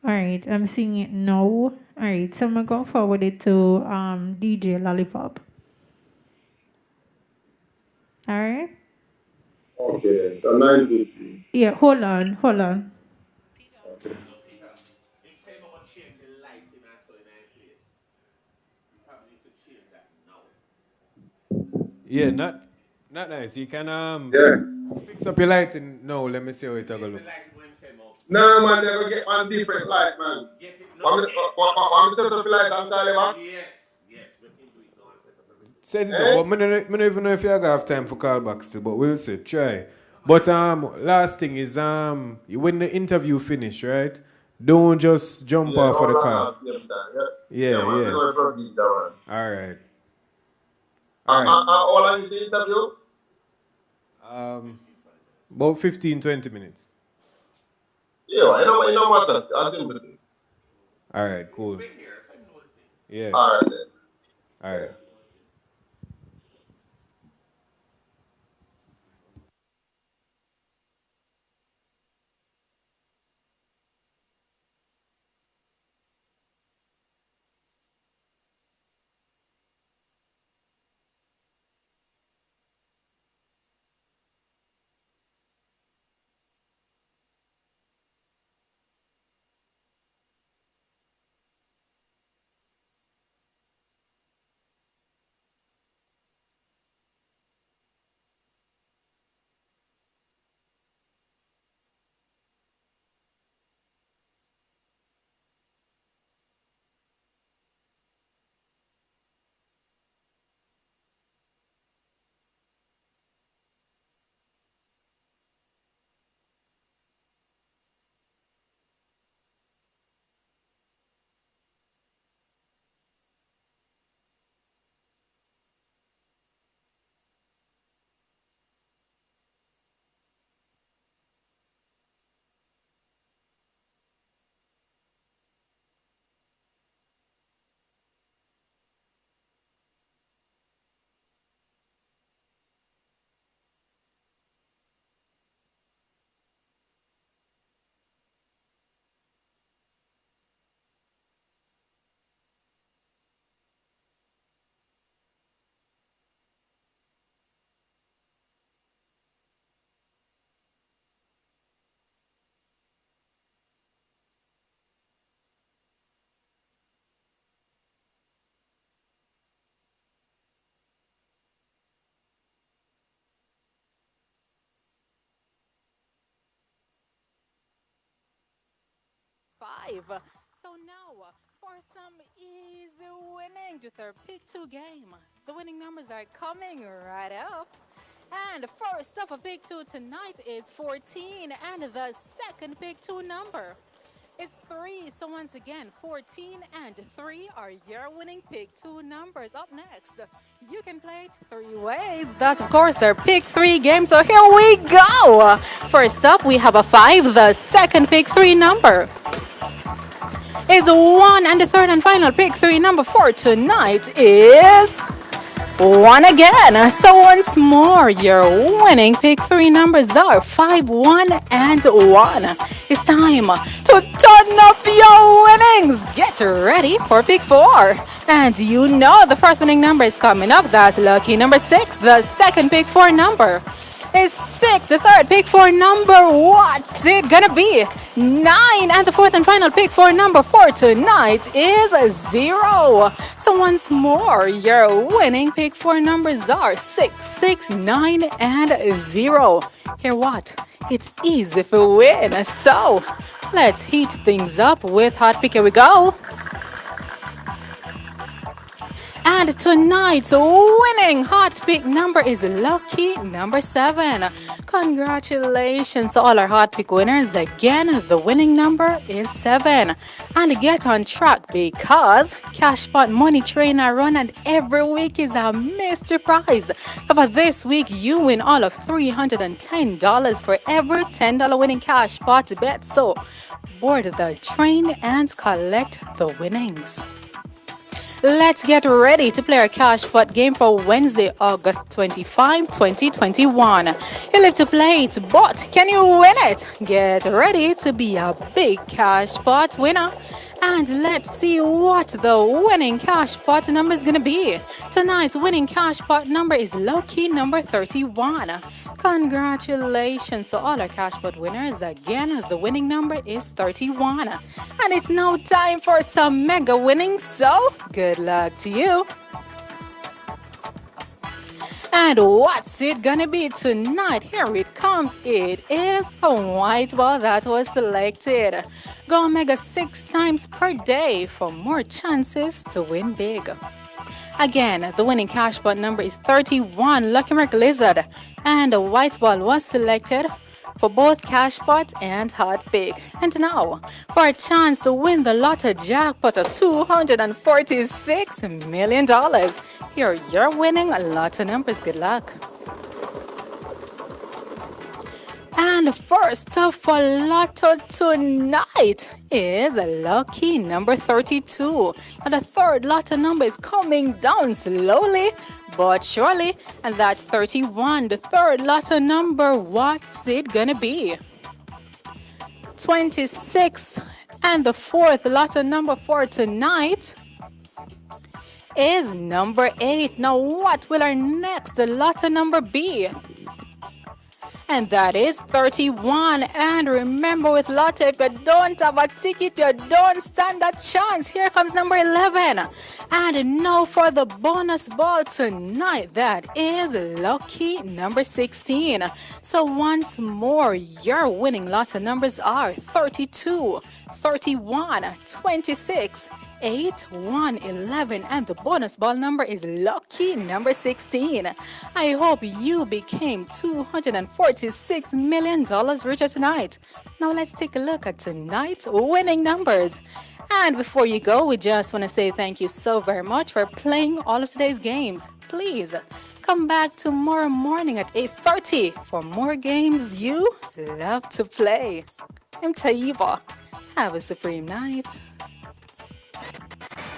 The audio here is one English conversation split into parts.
All right, I'm seeing it now. All right, so I'm going to go forward it to DJ Lollipop. All right? Okay, so 9:50. Yeah, hold on. Okay. Yeah, not nice. You can Yeah. fix up your lighting. No, let me see how it go look. Nah, man, they go get one different light, man. Want me set up the light and call you back? Set it up, Eh? but me don't even know if you gonna have time for callbacks still, but we'll see. Try. But last thing is when the interview finish, right? Don't just jump Yeah, off of all the on call. at the same time. Yeah. Yeah, Yeah, man. We're yeah. going to proceed, man. All right. All right. How long is the interview? About 15-20 minutes. Yeah, it no matter. As simple thing. All right, cool. Yeah. All right, then. All right. 5. So now, for some easy winning with our pick 2 game. The winning numbers are coming right up. And the first of a pick 2 tonight is 14, and the second pick 2 number is 3. So once again, 14 and 3 are your winning pick 2 numbers. Up next, you can play it 3 ways. That's of course our pick 3 game. So here we go. First up, we have a 5. The second pick 3 number is 1, and the third and final pick 3 number for tonight is 1 again. So once more, your winning pick 3 numbers are 5, 1, and 1. It's time to turn up your winnings. Get ready for pick 4. And you know the first winning number is coming up. That's lucky number 6. The second pick 4 number is 6. The third pick 4 number, what's it gonna be? 9. And the fourth and final pick 4 number for tonight is 0. So once more, your winning pick 4 numbers are 6, 6, 9, and 0. Hear what? It's easy to win. So let's heat things up with hot pick. Here we go. And tonight's winning hot pick number is lucky number 7. Congratulations to all our hot pick winners. Again, the winning number is 7. And get on track because Cashpot Money Train are run, and every week is a mystery prize. So for this week, you win all of $310 for every $10 winning Cashpot bet. So board the train and collect the winnings. Let's get ready to play our cash pot game for Wednesday, August 25, 2021. You live to play it, but can you win it? Get ready to be a big cash pot winner. And let's see what the winning cash pot number is going to be. Tonight's winning cash pot number is lucky number 31. Congratulations to all our cash pot winners. Again, the winning number is 31. And it's now time for some mega winnings, so good luck to you. And what's it gonna be tonight? Here it comes. It is a white ball that was selected. Go Mega 6 times per day for more chances to win big. Again, the winning cash pot number is 31, Lucky Mark Lizard. And a white ball was selected for both cash pot and hot pick. And now, for a chance to win the lotto jackpot of $246 million. Here are your winning lotto numbers. Good luck. And first up for lotto tonight is lucky number 32. Now the third lotto number is coming down slowly but surely, and that's 31. The third lotto number, what's it gonna be? 26. And the fourth lotto number for tonight is number 8. Now what will our next lotto number be? And that is 31. And remember, with lotto, if you don't have a ticket, you don't stand a chance. Here comes number 11. And now for the bonus ball tonight, that is lucky number 16. So once more, your winning lotto numbers are 32, 31, 26, 8, 1, 11, and the bonus ball number is lucky number 16. I hope you became $246 million richer tonight. Now let's take a look at tonight's winning numbers. And before you go, we just want to say thank you so very much for playing all of today's games. Please come back tomorrow morning at 8:30 for more games you love to play. I'm Taiba. Have a supreme night.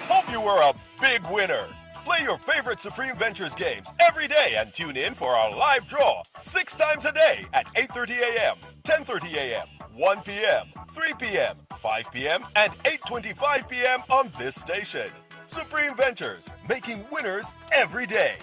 Hope you were a big winner. Play your favorite Supreme Ventures games every day and tune in for our live draw 6 times a day at 8:30 a.m., 10:30 a.m., 1 p.m., 3 p.m., 5 p.m., and 8:25 p.m. on this station. Supreme Ventures, making winners every day.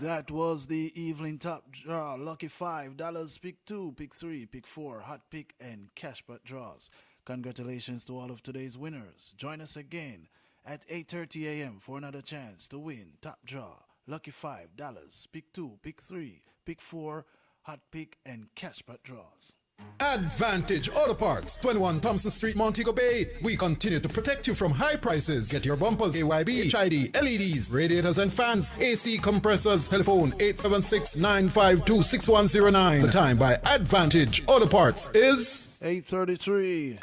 That was the evening top draw. Lucky $5, pick 2, pick 3, pick 4, hot pick, and cash pot draws. Congratulations to all of today's winners. Join us again at 8:30 a.m. for another chance to win top draw. Lucky $5, pick 2, pick 3, pick 4, hot pick, and cash pot draws. Advantage Auto Parts, 21 Thompson Street, Montego Bay. We continue to protect you from high prices. Get your bumpers, AYB, HID, LEDs, radiators and fans, AC compressors. Telephone 876-952-6109. The time by Advantage Auto Parts is 8:33.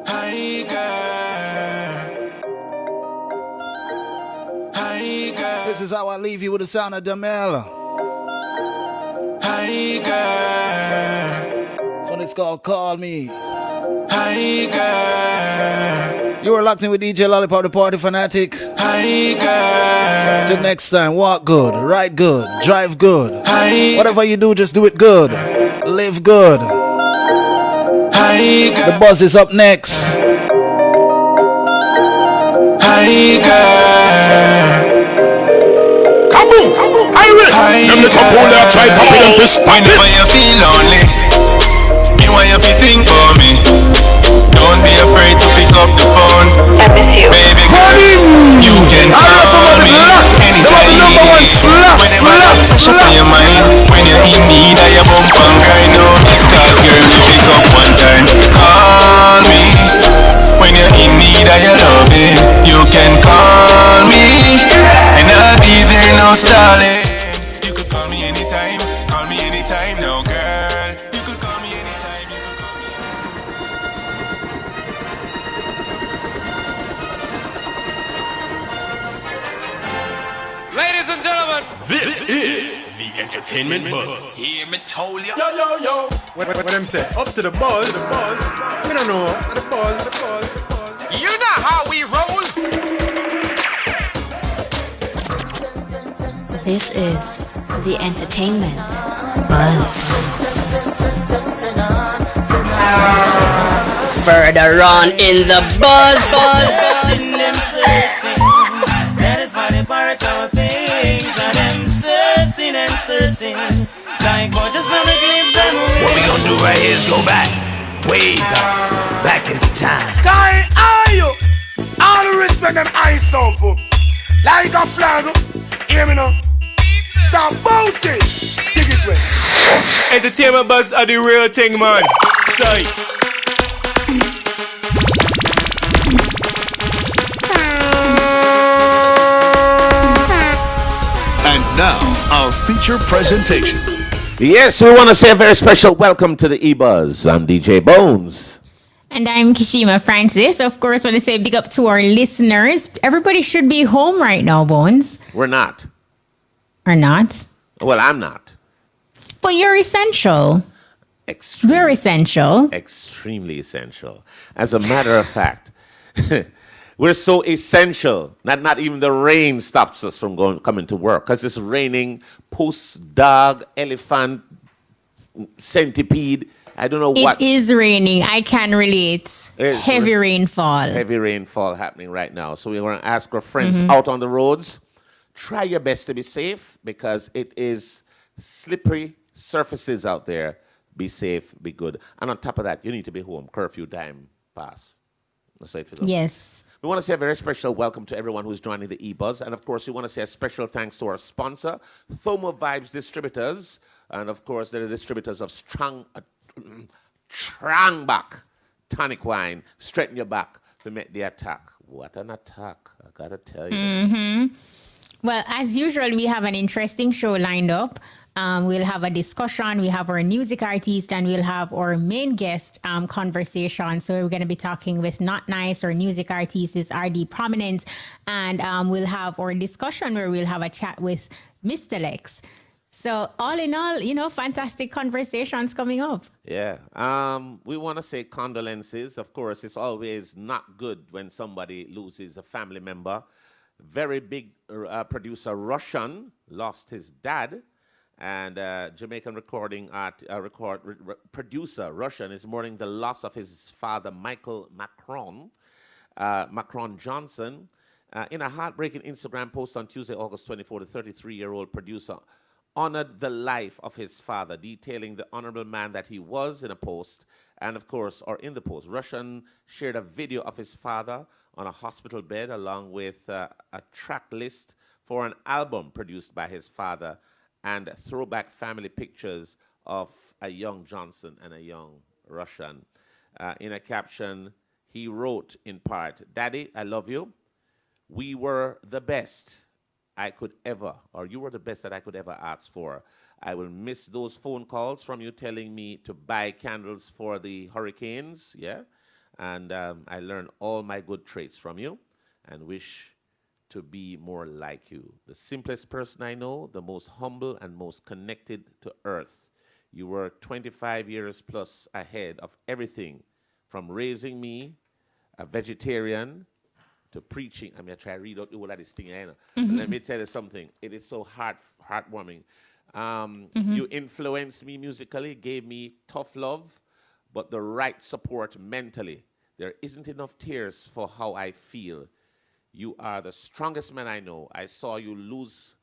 Hi girl. This is how I leave you with the sound of Damel. Hi girl. This one is called Call Me. Hi girl. You are locked in with DJ Lollipop, the party fanatic. Hi girl. Till next time, walk good, ride good, drive good. Hi. Whatever you do, just do it good. Live good. Hi girl. The buzz is up next. Hi girl. Kaboom! Iris! Them the couple that try to put them fist. Whenever you feel lonely, me want you to think for me. Don't be afraid to pick up the phone. Baby girl, you can call me anytime you need. Whenever there's pressure on your mind, when you're in need of your bump and grind, don't just call girl to pick up one time. Call me when you're in need of your loving. You can call me and I'll be there now, darling. You could call me anytime now, girl. You could call me anytime, you could call me anytime. Ladies and gentlemen, this is the Entertainment Buzz. Hear me told ya. What them say? Up to the buzz. We don't know. The buzz. You know how we roll. This is the entertainment buzz. Further on in the buzz. That is why they part of things. And them searching and searching. Like what just on the clip them away. What we gonna do right here is go back. Way back into time. Sky, are you? All the respect and ice up. Like a flag. Hear me now. It's about it. Dig it way. Entertainment buzz are the real thing, man. Sight. And now, our feature presentation. Yes, we want to say a very special welcome to the EBUZZ. I'm DJ Bones. And I'm Kishima Francis. Of course, I want to say big up to our listeners. Everybody should be home right now, Bones. We're not. Or not? Well, I'm not. But you're essential. Extremely, We're essential. Extremely essential. As a matter of fact, we're so essential that not even the rain stops us from coming to work. Because it's raining, puss, dog, elephant, centipede. I don't know what. It is raining. I can relate. Heavy rainfall. Heavy rainfall happening right now. So we want to ask our friends out on the roads, try your best to be safe because it is slippery surfaces out there. Be safe, be good. And on top of that, you need to be home. Curfew time pass. That's it for them. Yes. We want to say a very special welcome to everyone who's joining the EBUZZ. And of course, we want to say a special thanks to our sponsor, Thomo Vibes Distributors. And of course, they're the distributors of Strangback tonic wine. Straighten your back to make the attack. What an attack, I gotta tell you. Well, as usual, we have an interesting show lined up. We'll have a discussion. We have our music artist and we'll have our main guest conversation. So we're going to be talking with Notnice, our music artist is RD Prominence. And we'll have our discussion where we'll have a chat with Mr. Lex. So all in all, you know, fantastic conversations coming up. Yeah. We want to say condolences. Of course, it's always not good when somebody loses a family member. Very big producer, Russian, lost his dad. And Jamaican producer, Russian, is mourning the loss of his father, Michael Macron Johnson. In a heartbreaking Instagram post on Tuesday, August 24, the 33-year-old producer honored the life of his father, detailing the honorable man that he was in a post. And of course, or in the post, Russian shared a video of his father on a hospital bed along with a track list for an album produced by his father and throwback family pictures of a young Johnson and a young Russian. In a caption, he wrote in part, "Daddy, I love you. We were the best I could ever, or you were the best that I could ever ask for. I will miss those phone calls from you telling me to buy candles for the hurricanes, yeah? And I learned all my good traits from you and wish to be more like you. The simplest person I know, the most humble and most connected to earth. You were 25 years plus ahead of everything, from raising me, a vegetarian, to preaching." I mean, I try to read out all of this thing, I know. But let me tell you something. It is so heartwarming. You influenced me musically, gave me tough love, but the right support mentally. There isn't enough tears for how I feel. You are the strongest man I know. I saw you lose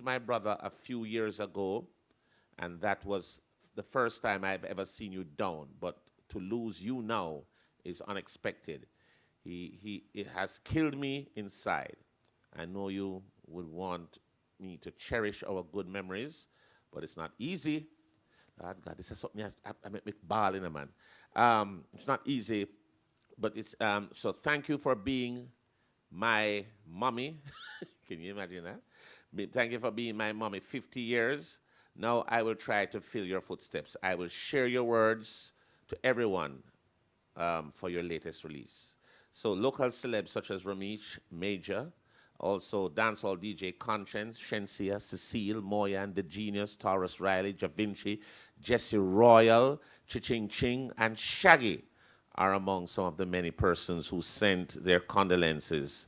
my brother a few years ago, and that was the first time I've ever seen you down. But to lose you now is unexpected. It has killed me inside. I know you would want me to cherish our good memories, but it's not easy. God, this is something I make me ball in a man. It's not easy. But it's so thank you for being my mommy. Can you imagine that? Thank you for being my mommy 50 years. Now I will try to fill your footsteps. I will share your words to everyone for your latest release. So local celebs such as Ramesh, Major, also dancehall DJ Conscience, Shensia, Cecile, Moya, and The Genius, Taurus Riley, Ja Vinci, Jesse Royal, Chiching Ching, and Shaggy are among some of the many persons who sent their condolences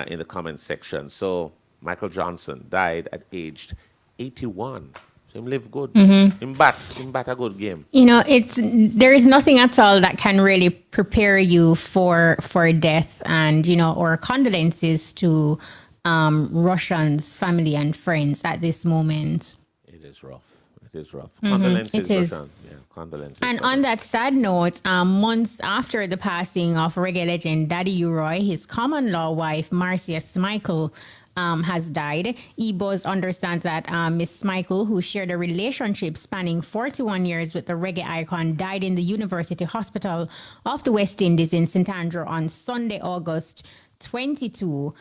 in the comment section. So Michael Johnson died at aged 81. So him live good. Him bat a good game. You know, there is nothing at all that can really prepare you for death, and or condolences to Russian's family and friends at this moment. It is rough. It is rough. Condolences, it is. Rushan. Yeah, condolences. And on that sad note, months after the passing of reggae legend Daddy Uroy, his common law wife Marcia Smikle has died. EBUZZ understands that Miss Smikle, who shared a relationship spanning 41 years with the reggae icon, died in the University Hospital of the West Indies in St. Andrew on Sunday, August 22.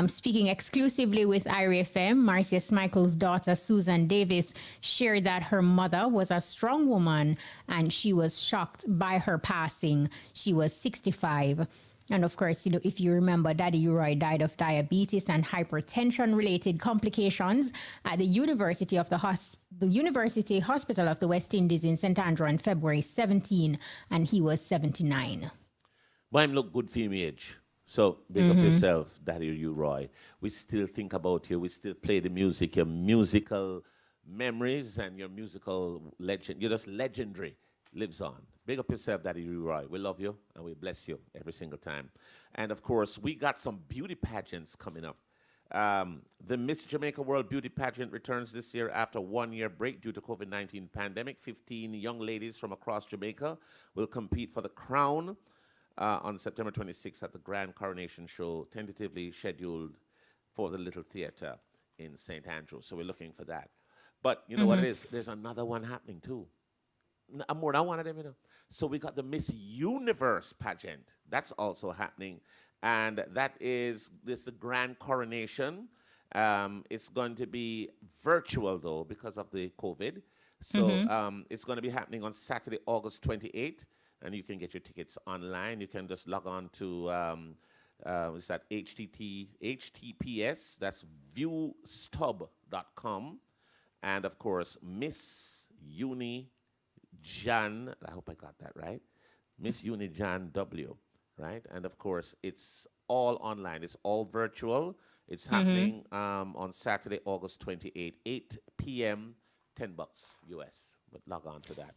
Speaking exclusively with IRA FM, Marcia Smikle's daughter, Susan Davis, shared that her mother was a strong woman and she was shocked by her passing. She was 65. And of course, if you remember, Daddy Uroy died of diabetes and hypertension-related complications at the University Hospital of the West Indies in St. Andrew on February 17, and he was 79. But him look good for him age. So big up yourself, Daddy Uroy. We still think about you. We still play the music, your musical memories and your musical legend. You're just legendary. Lives on. Big up yourself, Daddy Uroy. We love you and we bless you every single time. And of course, we got some beauty pageants coming up. The Miss Jamaica World Beauty Pageant returns this year after a 1-year break due to COVID-19 pandemic. 15 young ladies from across Jamaica will compete for the crown on September 26th at the Grand Coronation Show, tentatively scheduled for the Little Theatre in St. Andrew. So we're looking for that. But you know what it is? There's another one happening too. More than one of them, So we got the Miss Universe pageant. That's also happening. And that is the grand coronation. It's going to be virtual, though, because of the COVID. So it's going to be happening on Saturday, August 28th. And you can get your tickets online. You can just log on to, what's that, HTTPS. That's viewstub.com. And, of course, Miss Uni Jan, I hope I got that right, Miss Unijan W, right? And of course, it's all online. It's all virtual. It's happening on Saturday, August 28th, 8 p.m., $10 US. But log on to that.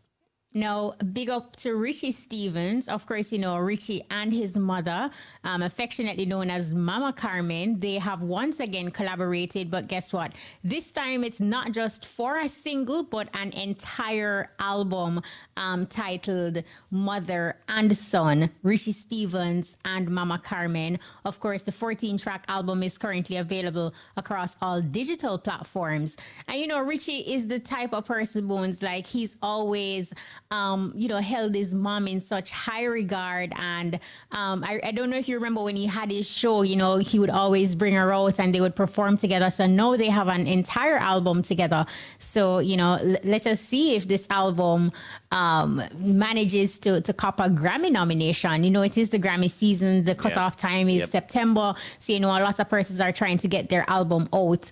Now, big up to Richie Stevens. Of course, Richie and his mother, affectionately known as Mama Carmen, they have once again collaborated. But guess what? This time it's not just for a single, but an entire album titled Mother and Son, Richie Stevens and Mama Carmen. Of course, the 14-track album is currently available across all digital platforms. And, Richie is the type of person, Bones, like he's always held his mom in such high regard. And I don't know if you remember when he had his show, he would always bring her out and they would perform together. So now they have an entire album together. So, let us see if this album manages to cop a Grammy nomination. It is the Grammy season. The cutoff time is September. So, a lot of persons are trying to get their album out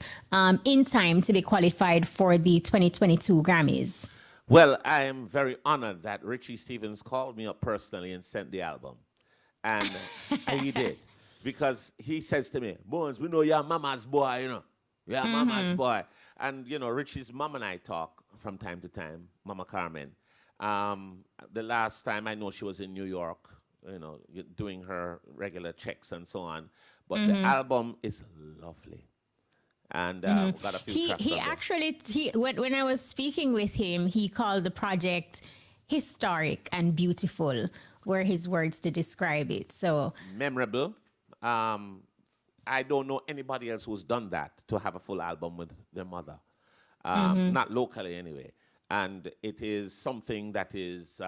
in time to be qualified for the 2022 Grammys. Well, I am very honored that Richie Stevens called me up personally and sent the album. And he did. Because he says to me, Bones, we know you're mama's boy, You're mama's boy. And, Richie's mom and I talk from time to time, Mama Carmen. The last time I know she was in New York, doing her regular checks and so on. But the album is lovely. And got a few tracks he actually when I was speaking with him, he called the project historic and beautiful, were his words to describe it. So memorable. I don't know anybody else who's done that, to have a full album with their mother, not locally anyway. And it is something that is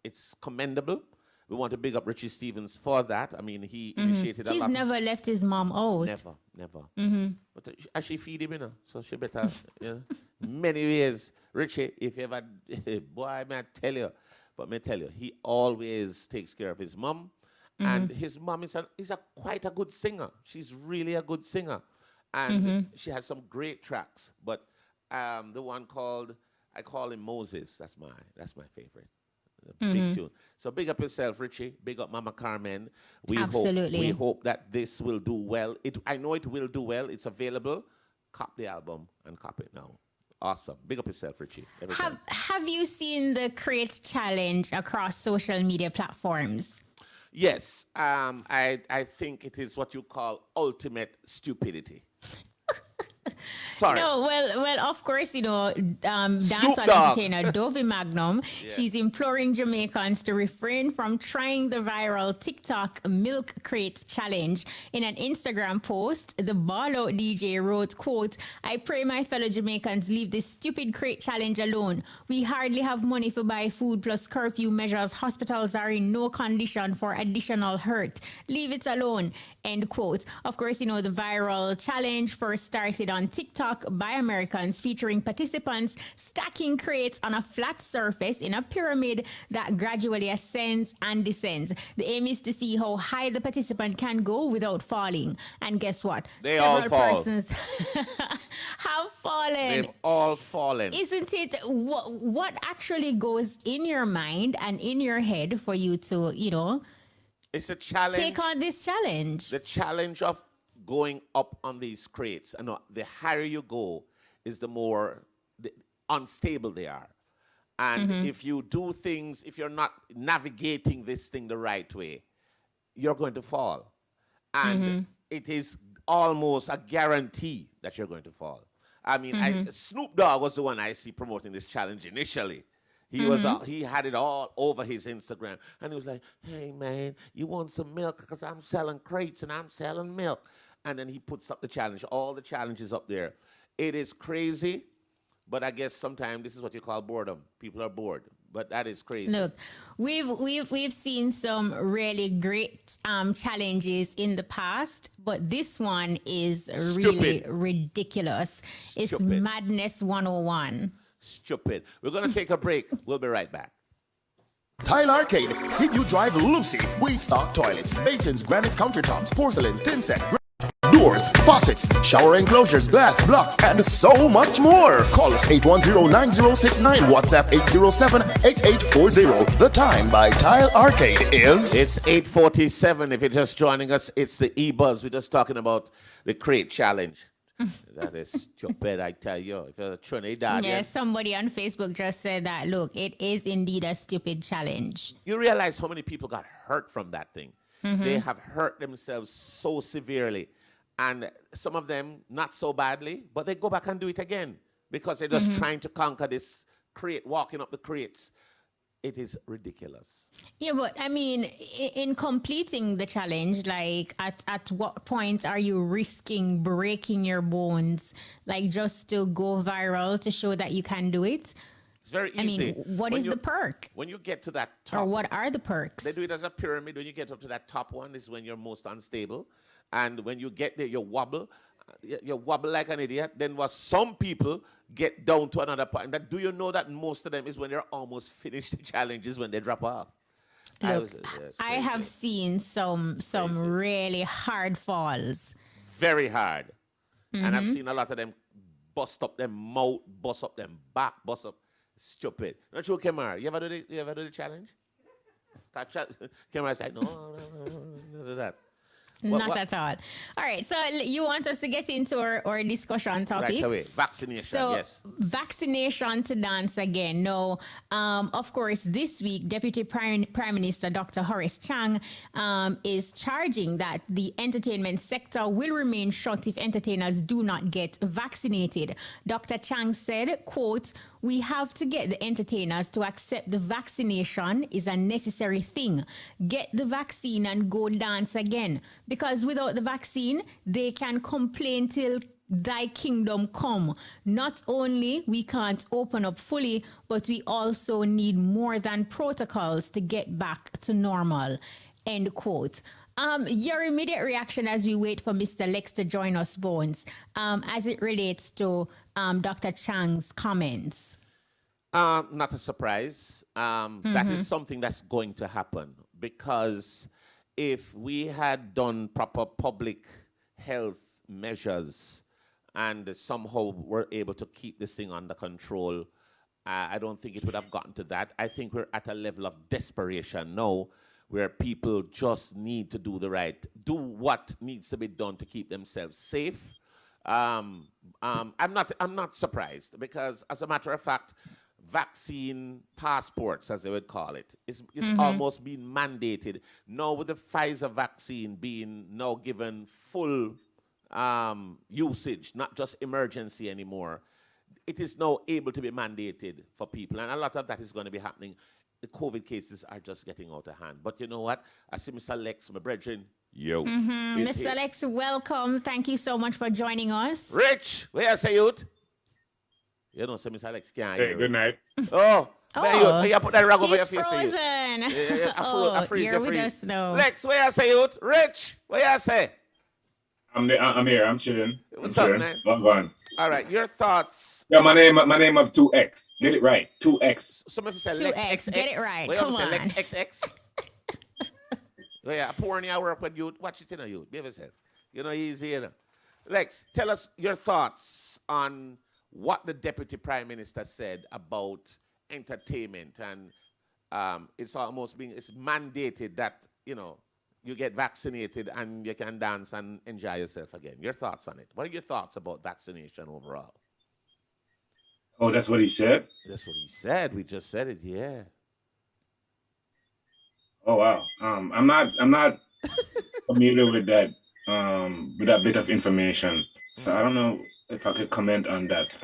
it's commendable. We want to big up Richie Stevens for that. I mean, he initiated a lot. He's never left his mom out. Never. But she feed him, so she better, many ways. Richie, if you ever, boy, may I tell you, he always takes care of his mom. And his mom is quite a good singer. She's really a good singer. And she has some great tracks. But the one called, I call him Moses. That's my favorite. Big tune. So big up yourself, Richie. Big up Mama Carmen. Absolutely. We hope that this will do well. I know it will do well. It's available. Cop the album and cop it now. Awesome. Big up yourself, Richie. Have you seen the Create Challenge across social media platforms? Yes. I think it is what you call ultimate stupidity. Sorry. No, well, of course, dancehall Dogg. entertainer Dovey Magnum, she's imploring Jamaicans to refrain from trying the viral TikTok Milk Crate Challenge. In an Instagram post, the Barlow DJ wrote, quote, "I pray my fellow Jamaicans leave this stupid crate challenge alone. We hardly have money to buy food plus curfew measures. Hospitals are in no condition for additional hurt. Leave it alone." End quote. Of course, the viral challenge first started on TikTok by Americans, featuring participants stacking crates on a flat surface in a pyramid that gradually ascends and descends. The aim is to see how high the participant can go without falling. And guess what? They all fall. Persons have fallen. They've all fallen. Isn't it what actually goes in your mind and in your head for you to, It's a challenge. take on this challenge? The challenge of going up on these crates, and the higher you go, is the more unstable they are. And if you do things, if you're not navigating this thing the right way, you're going to fall. And it is almost a guarantee that you're going to fall. I mean, Snoop Dogg was the one I see promoting this challenge initially. He had it all over his Instagram. And he was like, "Hey, man, you want some milk? Because I'm selling crates and I'm selling milk." And then he puts up the challenge, all the challenges up there. It is crazy, but I guess sometimes this is what you call boredom. People are bored, but that is crazy. Look, we've seen some really great challenges in the past, but this one is really ridiculous. It's Madness 101. Stupid. We're going to take a break. We'll be right back. Tile Arcade, Seaview Drive, Lucy. We stock toilets, basins, granite countertops, porcelain, tin set, doors, faucets, shower enclosures, glass, blocks, and so much more. Call us 810-9069, WhatsApp 807-8840. The time by Tile Arcade is... It's 8:47. If you're just joining us, it's the EBUZZ. We're just talking about the crate challenge. That is stupid, I tell you. If you're a Trinidadian... Yeah, somebody on Facebook just said that, look, it is indeed a stupid challenge. You realize how many people got hurt from that thing. They have hurt themselves so severely. And some of them not so badly, but they go back and do it again because they're just trying to conquer this crate, walking up the crates. It is ridiculous. Yeah, but I mean, in completing the challenge, like at what point are you risking breaking your bones, like just to go viral to show that you can do it? It's very easy. I mean, what is the perk? When you get to that top. Or what are the perks? They do it as a pyramid. When you get up to that top one, this is when you're most unstable. And when you get there, you wobble. You wobble like an idiot. Then what some people get down to another point. And do you know that most of them is when they're almost finished the challenges when they drop off? Look, I have seen some really hard falls. Very hard. And I've seen a lot of them bust up them mouth, bust up them back, bust up. Stupid. Not true, Kemar. You ever do the challenge? Kemar said, no, do that. Not at all. All right, so you want us to get into our discussion topic? Right away. Vaccination, yes. Vaccination to dance again. No, of course, this week, Deputy Prime Minister Dr. Horace Chang is charging that the entertainment sector will remain shut if entertainers do not get vaccinated. Dr. Chang said, quote, "We have to get the entertainers to accept the vaccination is a necessary thing. Get the vaccine and go dance again. Because without the vaccine, they can complain till thy kingdom come. Not only we can't open up fully, but we also need more than protocols to get back to normal." End quote. Your immediate reaction as we wait for Mr. Lex to join us, Bones, as it relates to Dr. Chang's comments? Not a surprise. That is something that's going to happen because if we had done proper public health measures and somehow were able to keep this thing under control, I don't think it would have gotten to that. I think we're at a level of desperation now where people just need to do what needs to be done to keep themselves safe. I'm not surprised because, as a matter of fact, vaccine passports, as they would call it, is almost being mandated now, with the Pfizer vaccine being now given full usage, not just emergency anymore. It is now able to be mandated for people, and a lot of that is going to be happening. The COVID cases are just getting out of hand. But you know what? I see Mr. Lex, my brethren. Yo. Mr. Lex, welcome. Thank you so much for joining us. Rich, where I say youth? You know, so Mr. Lex can't hear. Hey, good night. Oh, you put that rag over your face. Frozen. I freeze, you're with us now. Lex, where I say youth? Rich, where I say? I'm here. I'm chilling. What's up, man? Log on. All right, your thoughts. Yeah, my name of 2X. Get it right. 2X. Some of you say 2X. Lex XX. Get it right. Where Come say on. Lex XX. Yeah, pour in your work with you. Watch it in you. Be yourself. You know, easy, you know. Lex, tell us your thoughts on what the Deputy Prime Minister said about entertainment, and it's mandated that, you know, you get vaccinated and you can dance and enjoy yourself again. Your thoughts on it? What are your thoughts about vaccination overall? Oh, that's what he said? That's what he said. We just said it, yeah. Oh wow. I'm not familiar with that bit of information. So I don't know if I could comment on that.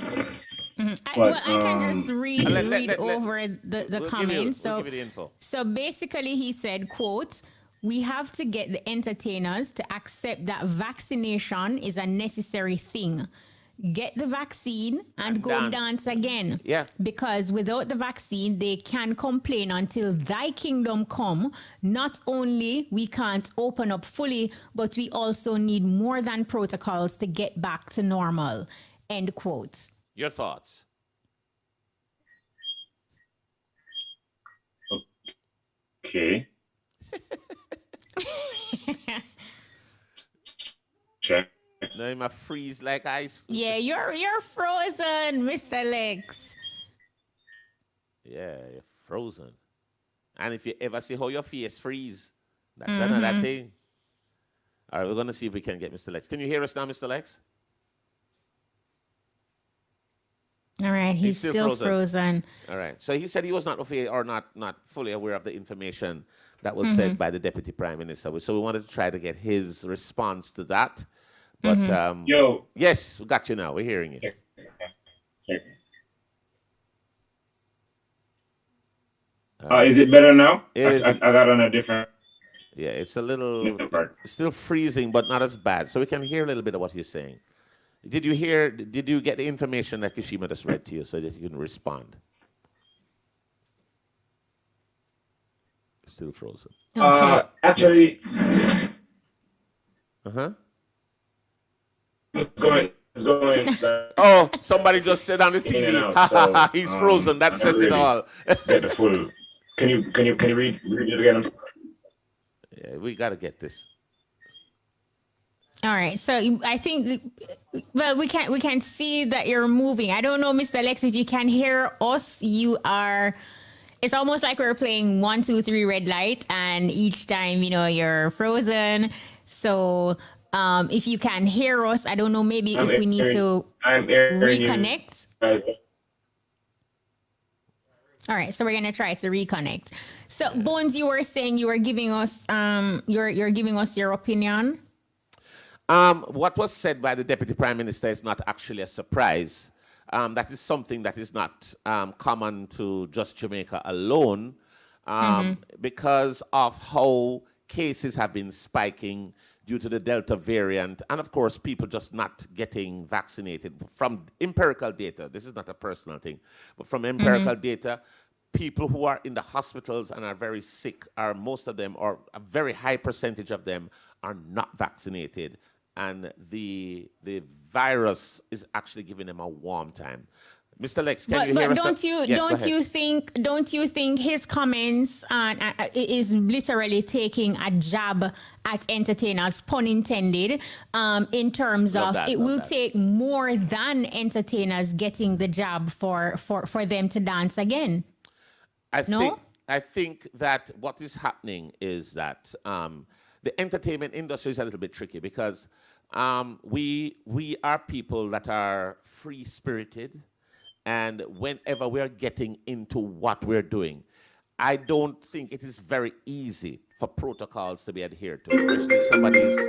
But, I can just read over the comments. We'll give you the info. So basically he said, quote, "We have to get the entertainers to accept that vaccination is a necessary thing. Get the vaccine and go dance again. Yeah. Because without the vaccine, they can complain until thy kingdom come. Not only we can't open up fully, but we also need more than protocols to get back to normal." End quote. Your thoughts? Okay. Check. No, I'm a freeze like ice. Yeah, you're frozen, Mr. Lex. Yeah, you're frozen. And if you ever see how your face freeze, that's another thing. All right, we're going to see if we can get Mr. Lex. Can you hear us now, Mr. Lex? All right, he's still frozen. All right. So he said he was not fully aware of the information that was said by the Deputy Prime Minister. So we wanted to try to get his response to that. But yo, yes, we got you now. We're hearing you. Is it better now? I got on a different. Yeah, it's a little still freezing, but not as bad. So we can hear a little bit of what he's saying. Did you get the information that Kishima just read to you so that you can respond? Still frozen. Actually. It's going. Oh, somebody just said on the TV. In and out, so, he's frozen. That says it all. Get the full. Can you read it again? Yeah, we gotta get this. All right, so I think, well, we can see that you're moving. I don't know, Mr. Lex, if you can hear us. It's almost like we're playing 1, 2, 3 red light, and each time, you're frozen. So if you can hear us, I don't know, maybe if we need to reconnect. All right, so we're gonna try to reconnect. So Bones, you were saying you were giving us you're giving us your opinion. What was said by the Deputy Prime Minister is not actually a surprise. That is something that is not common to just Jamaica alone, because of how cases have been spiking due to the Delta variant, and of course, people just not getting vaccinated. From empirical data, this is not a personal thing, but from empirical data, people who are in the hospitals and are very sick, most of them, or a very high percentage of them, are not vaccinated. And the virus is actually giving them a warm time. Mr. Lex, can you hear but us? don't you think his comments is literally taking a jab at entertainers, pun intended, in terms of it will take more than entertainers getting the job for them to dance again? I think that what is happening is that the entertainment industry is a little bit tricky because we are people that are free-spirited, and whenever we're getting into what we're doing, I don't think it is very easy for protocols to be adhered to, especially if somebody's...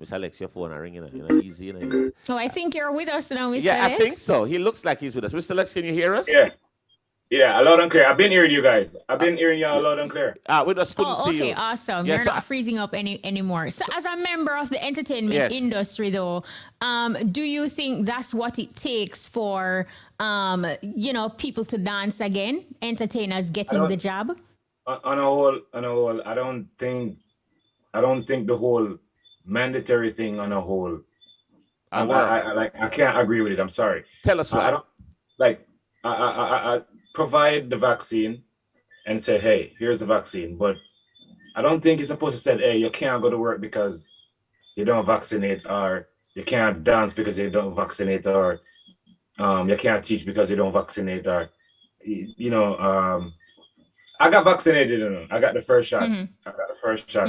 Mr. Alex, your phone is ringing, easy. Oh, I think you're with us now, Mr. Yeah, Alex. I think so. He looks like he's with us. Mr. Alex, can you hear us? Yeah, loud and clear. I've been hearing you guys. I've been hearing you all loud and clear. We just couldn't see you. Okay, awesome. Yes, You're not freezing up anymore. So as a member of the entertainment industry, though, do you think that's what it takes for, people to dance again? Entertainers getting the job? On a whole, I don't think the whole mandatory thing on a whole. I can't agree with it. I'm sorry. Tell us why. I provide the vaccine and say, hey, here's the vaccine. But I don't think you're supposed to say, hey, you can't go to work because you don't vaccinate, or you can't dance because you don't vaccinate, or you can't teach because you don't vaccinate, or, I got vaccinated. I got the first shot. I got the first shot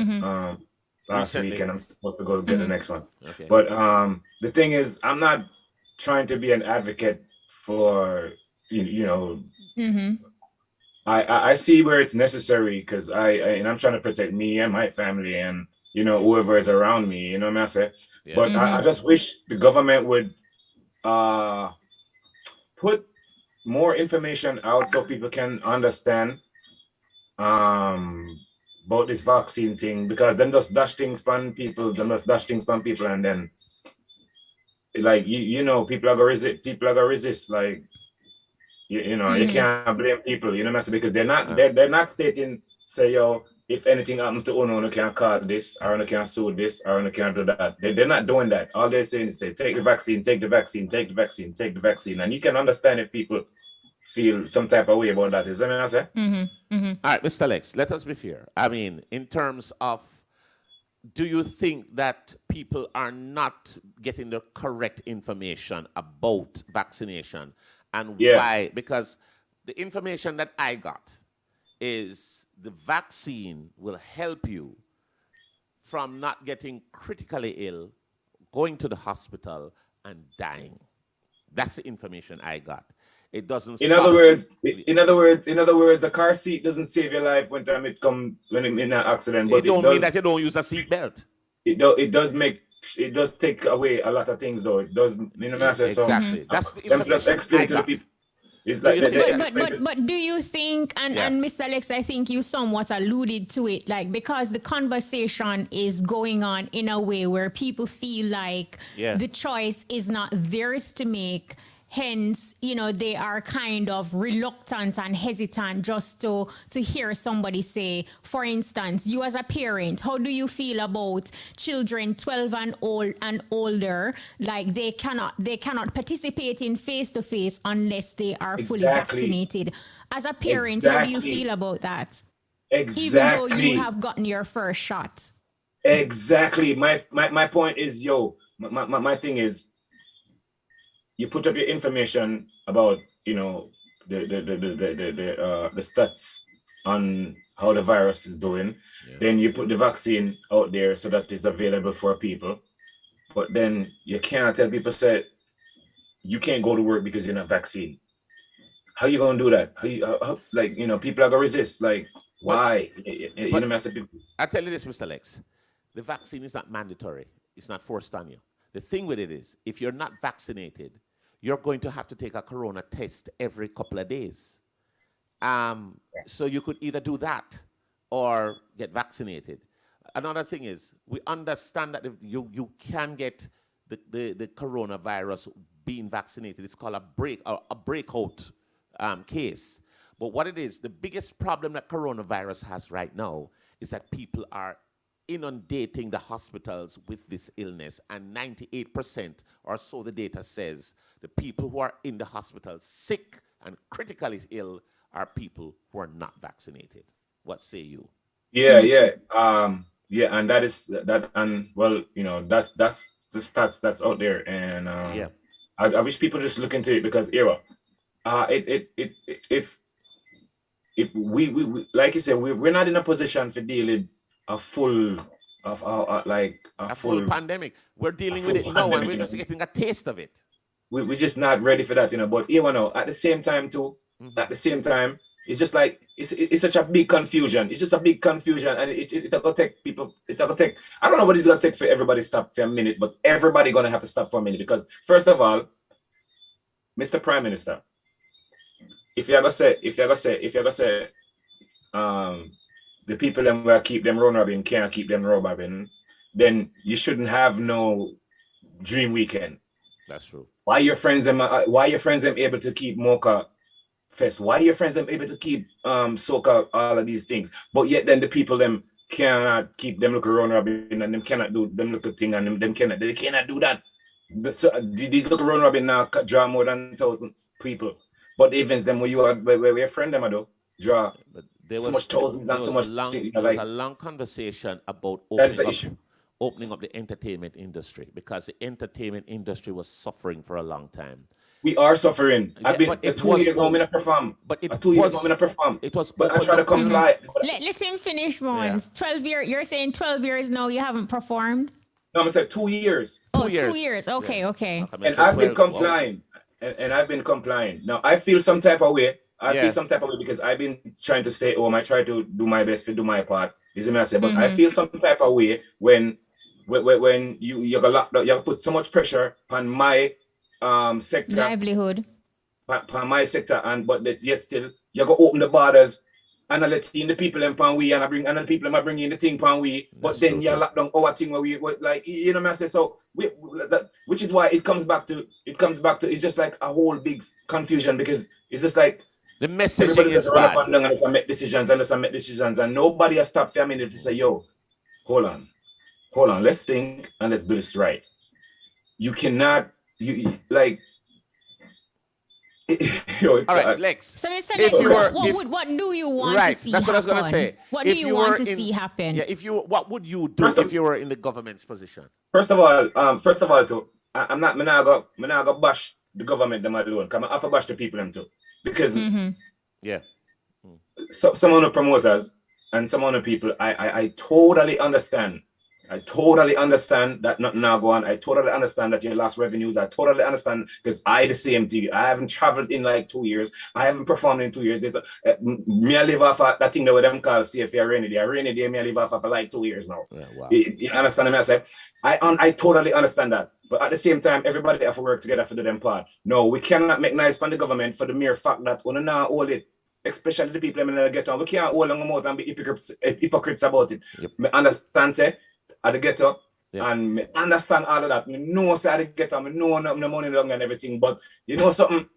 last week, and I'm supposed to go get the next one. Okay. But the thing is, I'm not trying to be an advocate for, I see where it's necessary because I'm trying to protect me and my family and, whoever is around me, you know what I'm saying? Yeah. But I just wish the government would put more information out so people can understand about this vaccine thing, because them just dash things on people, and then like people are gonna resist, like you can't blame people, because they're not stating, say, yo, if anything happens to Uno can't call this, or Uno can't sue this, or Uno can't do that. They're not doing that. All they're saying is they take the vaccine, and you can understand if people feel some type of way about that. Is that what I'm saying? All right, Mr. Lex, let us be fair. I mean, in terms of, do you think that people are not getting the correct information about vaccination? And why? Because the information that I got is the vaccine will help you from not getting critically ill, going to the hospital, and dying. That's the information I got. It doesn't. In other words, the car seat doesn't save your life when it in an accident. But it don't mean that you don't use a seat belt. It does take away a lot of things, though. It does. Exactly. That's the just explain to the people. It's like but do you think, and Mr. Alex, I think you somewhat alluded to it, like, because the conversation is going on in a way where people feel like the choice is not theirs to make. Hence, they are kind of reluctant and hesitant just to hear somebody say, for instance, you as a parent, how do you feel about children 12 and older, like they cannot participate in face-to-face unless they are fully vaccinated? As a parent, how do you feel about that? Exactly. Even though you have gotten your first shot. Exactly. My point is, my thing is, you put up your information about, the stats on how the virus is doing. Then you put the vaccine out there so that it's available for people. But then you can't tell people, say, you can't go to work because you're not vaccinated. How you gonna do that? People are gonna resist. Like, why? I tell you this, Mr. Lex, the vaccine is not mandatory. It's not forced on you. The thing with it is, if you're not vaccinated, you're going to have to take a corona test every couple of days. So you could either do that or get vaccinated. Another thing is, we understand that if you can get the coronavirus being vaccinated. It's called a breakout case. But what it is, the biggest problem that coronavirus has right now is that people are inundating the hospitals with this illness, and 98% or so the data says the people who are in the hospital sick and critically ill are people who are not vaccinated. What say you? Yeah, and that is that, and well, that's the stats that's out there, and I wish people just look into it, because if we like you said, we're not in a position for dealing a full full pandemic. We're dealing with it now, and we're just getting a taste of it. We're just not ready for that, But at the same time too, it's just like it's such a big confusion. It's just a big confusion, and it'll go take people. It'll go take. I don't know what it's gonna take for everybody to stop for a minute, but everybody gonna have to stop for a minute, because first of all, Mr. Prime Minister, if you're gonna say, the people them will keep them round robin can't keep them round robin, then you shouldn't have no dream weekend. That's true. Why your friends them able to keep Mocha Fest? Why your friends them able to keep Soca, all of these things? But yet then the people them cannot keep them look around robin, and them cannot do them look a thing, and they cannot do that. These look around robin now draw more than 1,000 people. But the events them where your friend them do draw so much thousands and so much. There was a long conversation about opening up the entertainment industry, because the entertainment industry was suffering for a long time. We are suffering. I've been 2 years now. I'm gonna perform. But I try to comply. Let him finish once. 12 years. You're saying 12 years now you haven't performed? No, I'm saying 2 years. Oh, 2 years. Okay, okay. And I've been complying. And I've been complying. Now I feel some type of way. feel some type of way because I've been trying to stay home. I try to do my best to do my part. You see me I say, but I feel some type of way when you got locked up, you put so much pressure on my sector livelihood. On my sector, but yet still you go open the borders and I let in the people in pan we and I bring and the people I bring in the thing pan we, but then you lock down our thing where we like you know what I say. So which is why it comes back to it's just like a whole big confusion because it's just like the message is bad. And let's make decisions and nobody has stopped for a minute to say, yo, hold on, let's think and let's do this right. You cannot like all right, Lex. So what do you want to see that's happen? What I was going to say. What do you want to see happen? Yeah, what would you do if you were in the government's position? First of all, too, I'm not gonna bash the government them alone. Because I have to bash the people them too. Because some of the promoters and some of the people, I totally understand. I totally understand that nothing now go on. I totally understand that you lost revenues. I totally understand because I the same thing. I haven't traveled in like 2 years. I haven't performed in 2 years. Me I live off of that thing that them call CFA rainy day. A rainy day me I live off of for like 2 years now. Yeah, wow. You understand me? I say I totally understand that. But at the same time, everybody have to work together for the them part. No, we cannot make nice from the government for the mere fact that we now hold it. Especially the people in the ghetto. We can't hold on them out and be hypocrites about it. Yep. Me understand say at the ghetto, and me understand all of that. Me know say at the ghetto, me know the money long and everything, but you know something,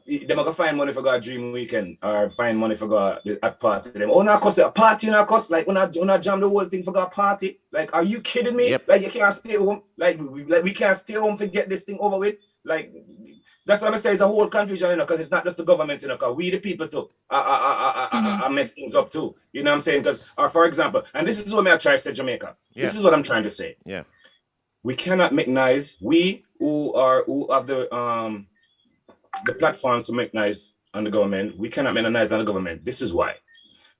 they're gonna find money for God dream weekend or find money for God at party. Them not cost a party, not cost like una jam the whole thing for God party. Like, are you kidding me? Yep. Like you can't stay home. Like we can't stay home to get this thing over with. Like that's what I say. It's a whole confusion, because it's not just the government, because we the people too I mess things up too. You know what I'm saying? Because, for example, and this is what I try to say, Jamaica. Yeah. This is what I'm trying to say. Yeah, we cannot make nice. We who have the platforms to make nice on the government, we cannot make nice on the government. This is why.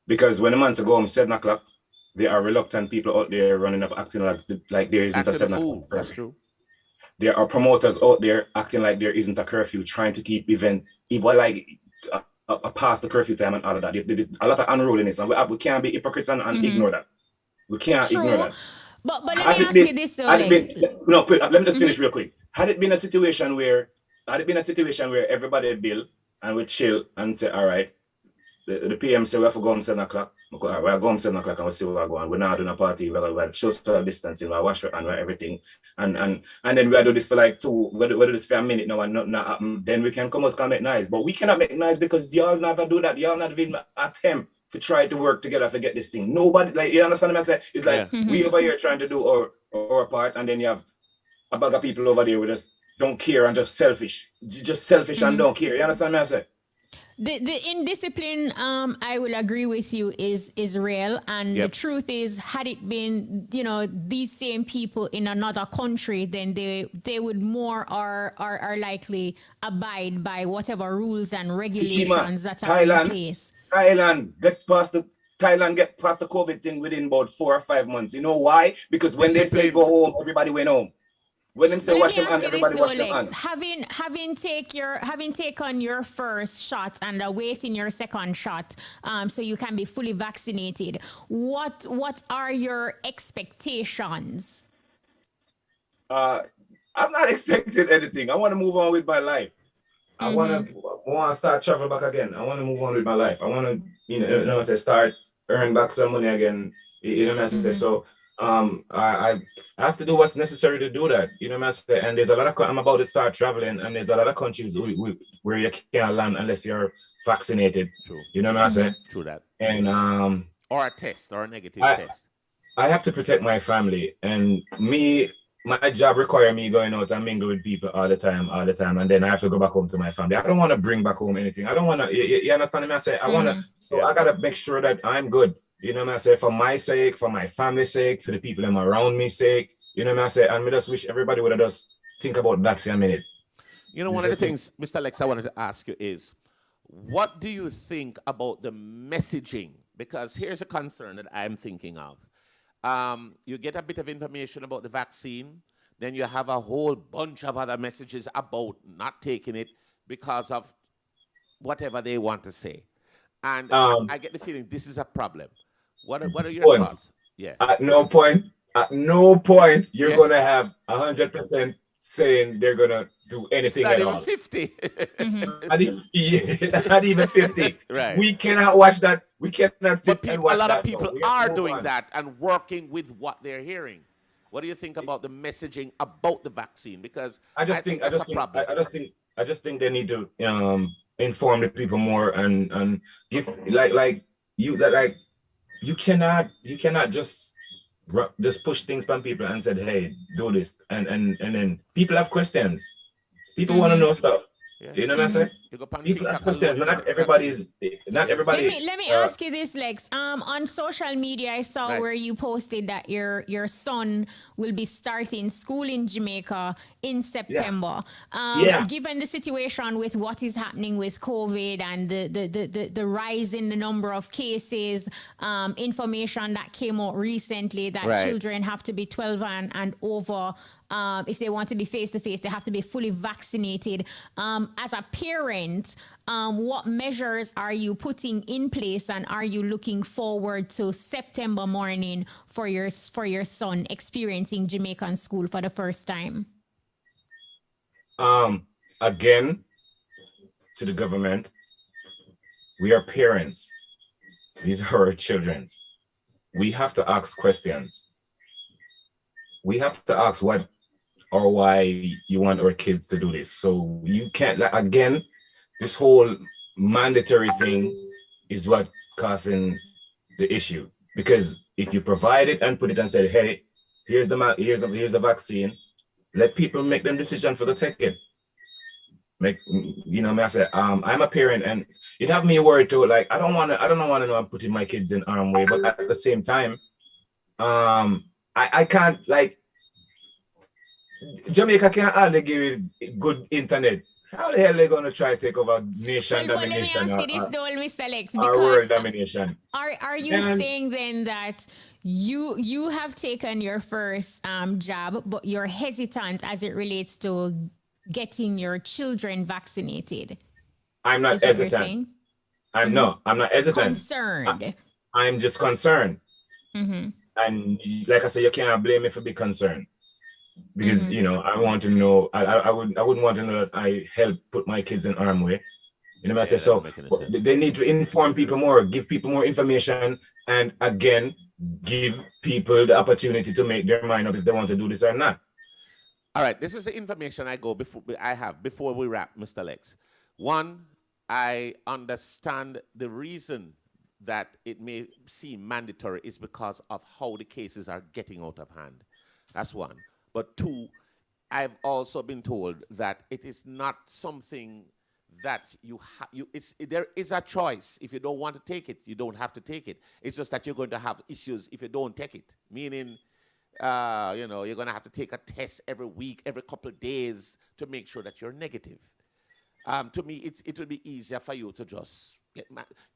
Because when a month ago, 7 o'clock, there are reluctant people out there running up acting like there isn't a 7 o'clock. That's true. There are promoters out there acting like there isn't a curfew, trying to keep past the curfew time and all of that. There's a lot of unruliness, and we can't be hypocrites and ignore that. We can't ignore that. But let me ask you this, let me just finish real quick. Had it been a situation where everybody bill and we chill and say, all right, the PM say we have to go home 7 o'clock. We'll go home 7 o'clock and we'll see where we're going. We're not doing a party, we're social distancing, we're wash and everything. And then we'll do this for like we'll do this for a minute now and nothing happen. Then we can come out and make nice. But we cannot make nice because y'all never do that. Y'all not even attempt to try to work together to get this thing. Nobody, like, you understand what I say? It's like we over here trying to do our part, and then you have a bag of people over there who just don't care and just selfish. Just selfish and don't care. You understand what I say? The indiscipline, I will agree with you, is real. And the truth is, had it been, these same people in another country, then they would more are likely abide by whatever rules and regulations that are in place. Thailand get past the COVID thing within about 4 or 5 months. You know why? Because when they say go home, everybody went home. When them say wash them hands, everybody wash their hands. Having taken your first shot and awaiting your second shot, so you can be fully vaccinated, what are your expectations? I'm not expecting anything. I want to move on with my life. I want to start travel back again. I want to move on with my life. I want to, start earn back some money again. So I have to do what's necessary to do that. And there's a lot of I'm about to start traveling, and there's a lot of countries where you can't land unless you're vaccinated. True. You know what I say? True that. And or a test, or a negative test. I have to protect my family, and my job requires me going out and mingle with people all the time, and then I have to go back home to my family. I don't want to bring back home anything. I don't want to. You understand what I say? I want to. So I gotta make sure that I'm good. You know what I say? For my sake, for my family's sake, for the people that are around me sake. You know what I say? And we just wish everybody would have just think about that for a minute. One of the things, Mr. Lex, I wanted to ask you is, what do you think about the messaging? Because here's a concern that I'm thinking of. You get a bit of information about the vaccine, then you have a whole bunch of other messages about not taking it because of whatever they want to say. And I get the feeling this is a problem. What are your thoughts? Yeah. At no point, you're gonna have 100% saying they're gonna do anything at all. 50. Not even 50. Right. We cannot watch that. We cannot sit and watch that. A lot of people are doing that and working with what they're hearing. What do you think about the messaging about the vaccine? Because I just think they need to inform the people more and give you cannot just push things on people and said, hey, do this, and then people have questions. People want to know stuff. Yeah. You know what I'm saying? People have questions. Not everybody. Let me ask you this, Lex. On social media, I saw where you posted that your son will be starting school in Jamaica in September. Given the situation with what is happening with COVID and the rise in the number of cases, information that came out recently that children have to be 12 and over. If they want to be face-to-face, they have to be fully vaccinated. As a parent, what measures are you putting in place, and are you looking forward to September morning for your son experiencing Jamaican school for the first time? Again, to the government, we are parents. These are our children. We have to ask questions. We have to ask what or why you want our kids to do this. So you can't, again, this whole mandatory thing is what causing the issue. Because if you provide it and put it and say, hey, here's the vaccine, let people make them decision for the take it. I say, I'm a parent, and it have me worried too. Like, I don't want to know I'm putting my kids in harm's way, but at the same time, I can't, like, Jamaica can't hardly give it good internet. How the hell are they going to try to take over nation domination? Let me ask you this, though, Mr. Lex, because world domination. Are you saying then that you have taken your first jab, but you're hesitant as it relates to getting your children vaccinated? I'm not hesitant. I'm not hesitant. Concerned. I'm just concerned. Mm-hmm. And like I said, you can't blame me for being concerned. Because I want to know. I wouldn't want to know that I help put my kids in harm's way. You know what I say? So they need to inform people more, give people more information, and again, give people the opportunity to make their mind up if they want to do this or not. All right, this is the information I have before we wrap, Mr. Lex. One, I understand the reason that it may seem mandatory is because of how the cases are getting out of hand. That's one. But two, I've also been told that it is not something that there is a choice. If you don't want to take it, you don't have to take it. It's just that you're going to have issues if you don't take it. Meaning, you're going to have to take a test every week, every couple of days to make sure that you're negative. To me, it will be easier for you to just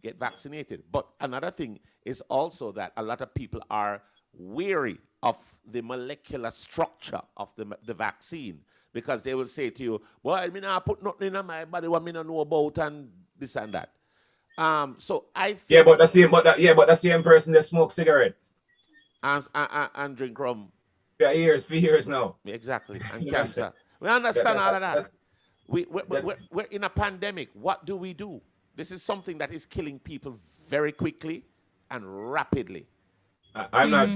get vaccinated. But another thing is also that a lot of people are wary of the molecular structure of the vaccine, because they will say to you, "Boy, I mean, I put nothing in my body what I don't know about and this and that." So I think but the same person that smoke cigarette and drink rum. For years now. Exactly, and cancer. We understand all of that. We're in a pandemic. What do we do? This is something that is killing people very quickly and rapidly. I'm not.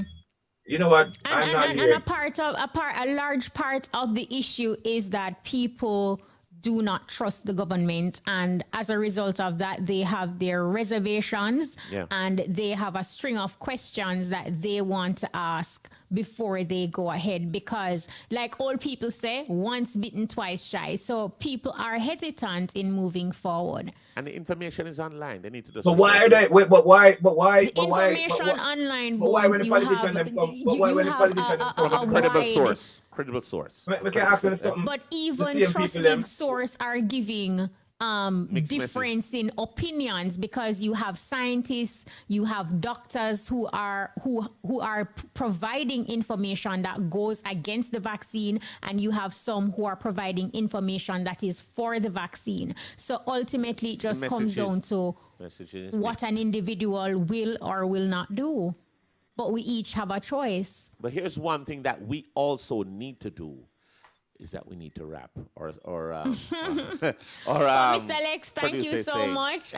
You know what? I'm not here. And a large part of the issue is that people do not trust the government, and as a result of that, they have their reservations, and they have a string of questions that they want to ask before they go ahead, because like old people say, once bitten, twice shy. So people are hesitant in moving forward. And the information is online. They need to just. But why are they? Wait, but why? The information online. But why when the politicians come? But why when the politicians come? From a credible source. Credible source. We can ask them something. But even trusted source are giving difference in opinions, because you have scientists, you have doctors who are providing information that goes against the vaccine, and you have some who are providing information that is for the vaccine. So ultimately it just comes down to what an individual will or will not do. But we each have a choice. But here's one thing that we also need to do, is that we need to rap Mr. Lex, thank you so much.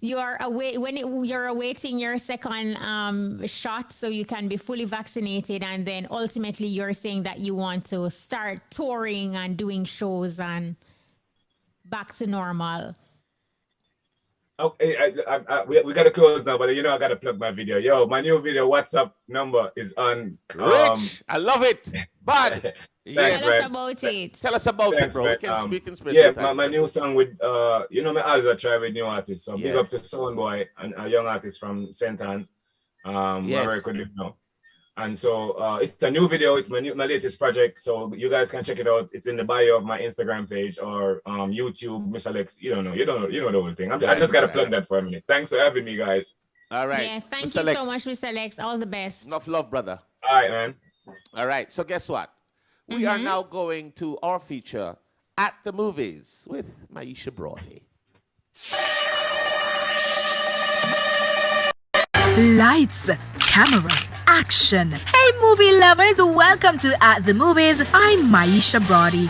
You're awaiting your second shot, so you can be fully vaccinated, and then ultimately you're saying that you want to start touring and doing shows and back to normal. Okay, we got to close now, but I got to plug my video. Yo, my new video WhatsApp number is on. Rich, I love it. But thanks, tell us about it. Tell us about it, bro. We can my new song with me always try with new artists. So big up to Soundboy and a young artist from St. Anne's. I work with him now. And so it's a new video. It's my latest project. So you guys can check it out. It's in the bio of my Instagram page or YouTube. Mr. Lex, you know the whole thing. I just gotta plug that for a minute. Thanks for having me, guys. All right. Yeah, thank you so much, Mr. Lex. All the best. Enough love, brother. All right, man. All right. So guess what? We are now going to our feature at the movies with Maisha Brody. Lights, camera, action. Hey movie lovers, welcome to At the Movies. I'm Maisha Brody.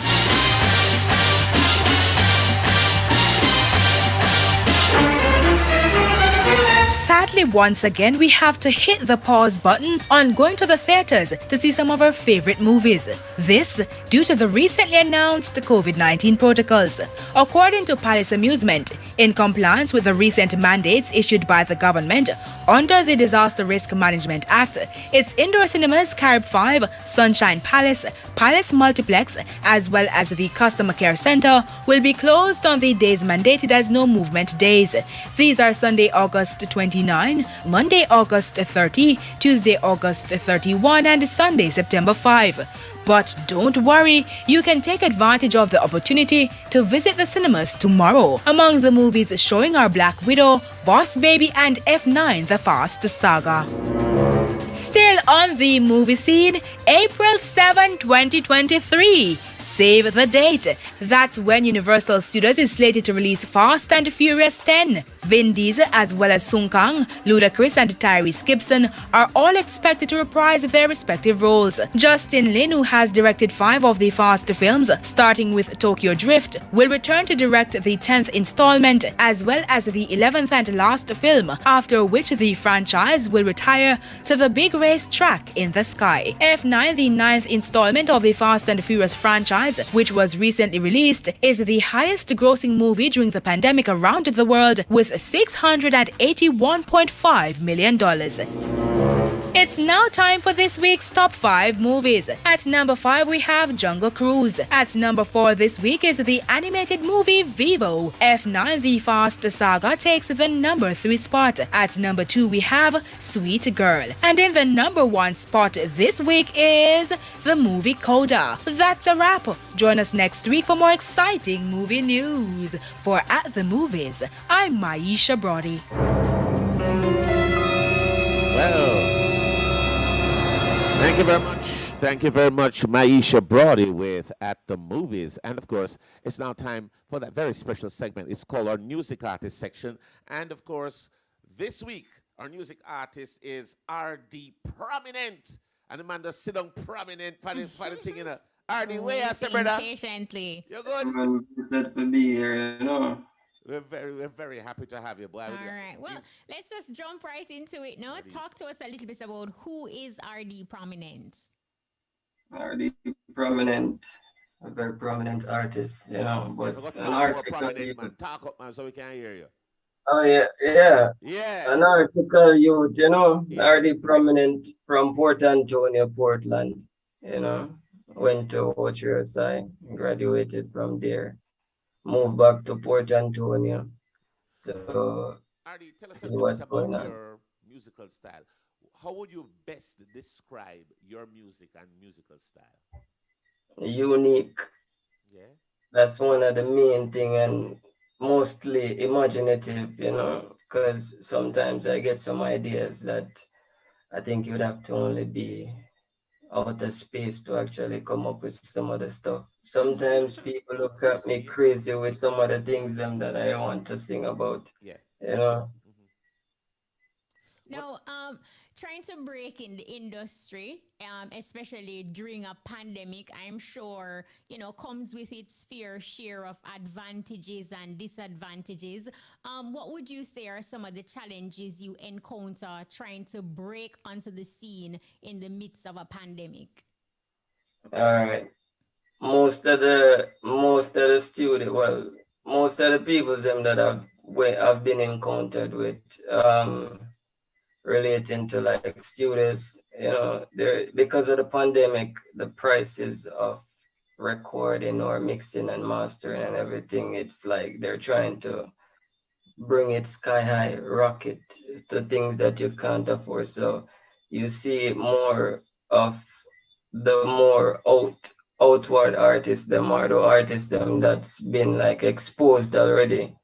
Sadly, once again, we have to hit the pause button on going to the theaters to see some of our favorite movies. This due to the recently announced COVID-19 protocols. According to Palace Amusement, in compliance with the recent mandates issued by the government under the Disaster Risk Management Act, its indoor cinemas Carib 5, Sunshine Palace, Palace Multiplex, as well as the Customer Care Center will be closed on the days mandated as no movement days. These are Sunday, August 29, Monday, August 30, Tuesday, August 31, and Sunday, September 5. But don't worry, you can take advantage of the opportunity to visit the cinemas tomorrow. Among the movies showing are Black Widow, Boss Baby, and F9 The Fast Saga. Still on the movie scene, April 7, 2023. Save the date. That's when Universal Studios is slated to release Fast and Furious 10. Vin Diesel as well as Sung Kang, Ludacris and Tyrese Gibson are all expected to reprise their respective roles. Justin Lin, who has directed 5 of the Fast films, starting with Tokyo Drift, will return to direct the 10th installment as well as the 11th and last film, after which the franchise will retire to the big race track in the sky. F9, the 9th installment of the Fast and Furious franchise, which was recently released, is the highest grossing movie during the pandemic around the world, with $681.5 million. It's now time for this week's top 5 movies. At number 5 we have Jungle Cruise. At number 4 this week is the animated movie Vivo. F9 The Fast Saga takes the number 3 spot. At number 2 we have Sweet Girl. And in the number 1 spot this week is the movie Coda. That's a wrap. Join us next week for more exciting movie news. For At the Movies, I'm Maisha Brody. Well, thank you very much. Thank you very much, Maisha Brody with At the Movies. And of course, it's now time for that very special segment. It's called our Music Artist section. And of course, this week, our music artist is R.D. Prominent. And the man just sit down prominent for the thing, you know. R.D., where you say, brother? Patiently. You're good? I'm excited for be here, you know. We're very happy to have you, boy. All right. Well, let's just jump right into it now. Talk to us a little bit about who is R.D. Prominent. R.D. Prominent, a very prominent artist, you know. But an article, man. Talk up, man, so we can hear you. oh yeah. An article youth, you know. R.D. Prominent from Port Antonio, Portland, you know. Went to OHSI, graduated from there. Moved back to Port Antonio to R.D., tell us see a little what's bit about going on. your musical style. How would you best describe your music and musical style? Unique. Yeah. That's one of the main thing, and mostly imaginative, you know, because sometimes I get some ideas that I think you'd have to only be out of space to actually come up with some of the stuff. Sometimes people look at me crazy with some of the things that I want to sing about. Yeah. You know. Now, trying to break in the industry, especially during a pandemic, I'm sure, you know, comes with its fair share of advantages and disadvantages. What would you say are some of the challenges you encounter trying to break onto the scene in the midst of a pandemic? All right. Most of the people them that I've been encountered with, relating to like students, you know, there because of the pandemic, the prices of recording or mixing and mastering and everything, it's like they're trying to bring it sky high, rocket to things that you can't afford. So you see more of the more outward artists, the artists that's been like exposed already,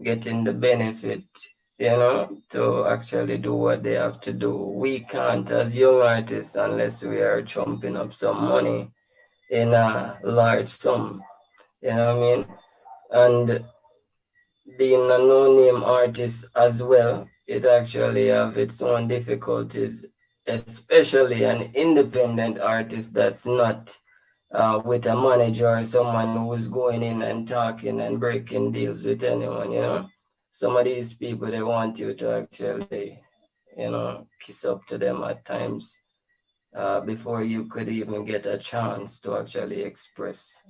getting the benefit, you know, to actually do what they have to do. We can't as young artists unless we are chumping up some money in a large sum, you know what I mean? And being a no-name artist as well, it actually have its own difficulties, especially an independent artist that's not with a manager or someone who's going in and talking and breaking deals with anyone, you know. Some of these people, they want you to actually, you know, kiss up to them at times before you could even get a chance to actually express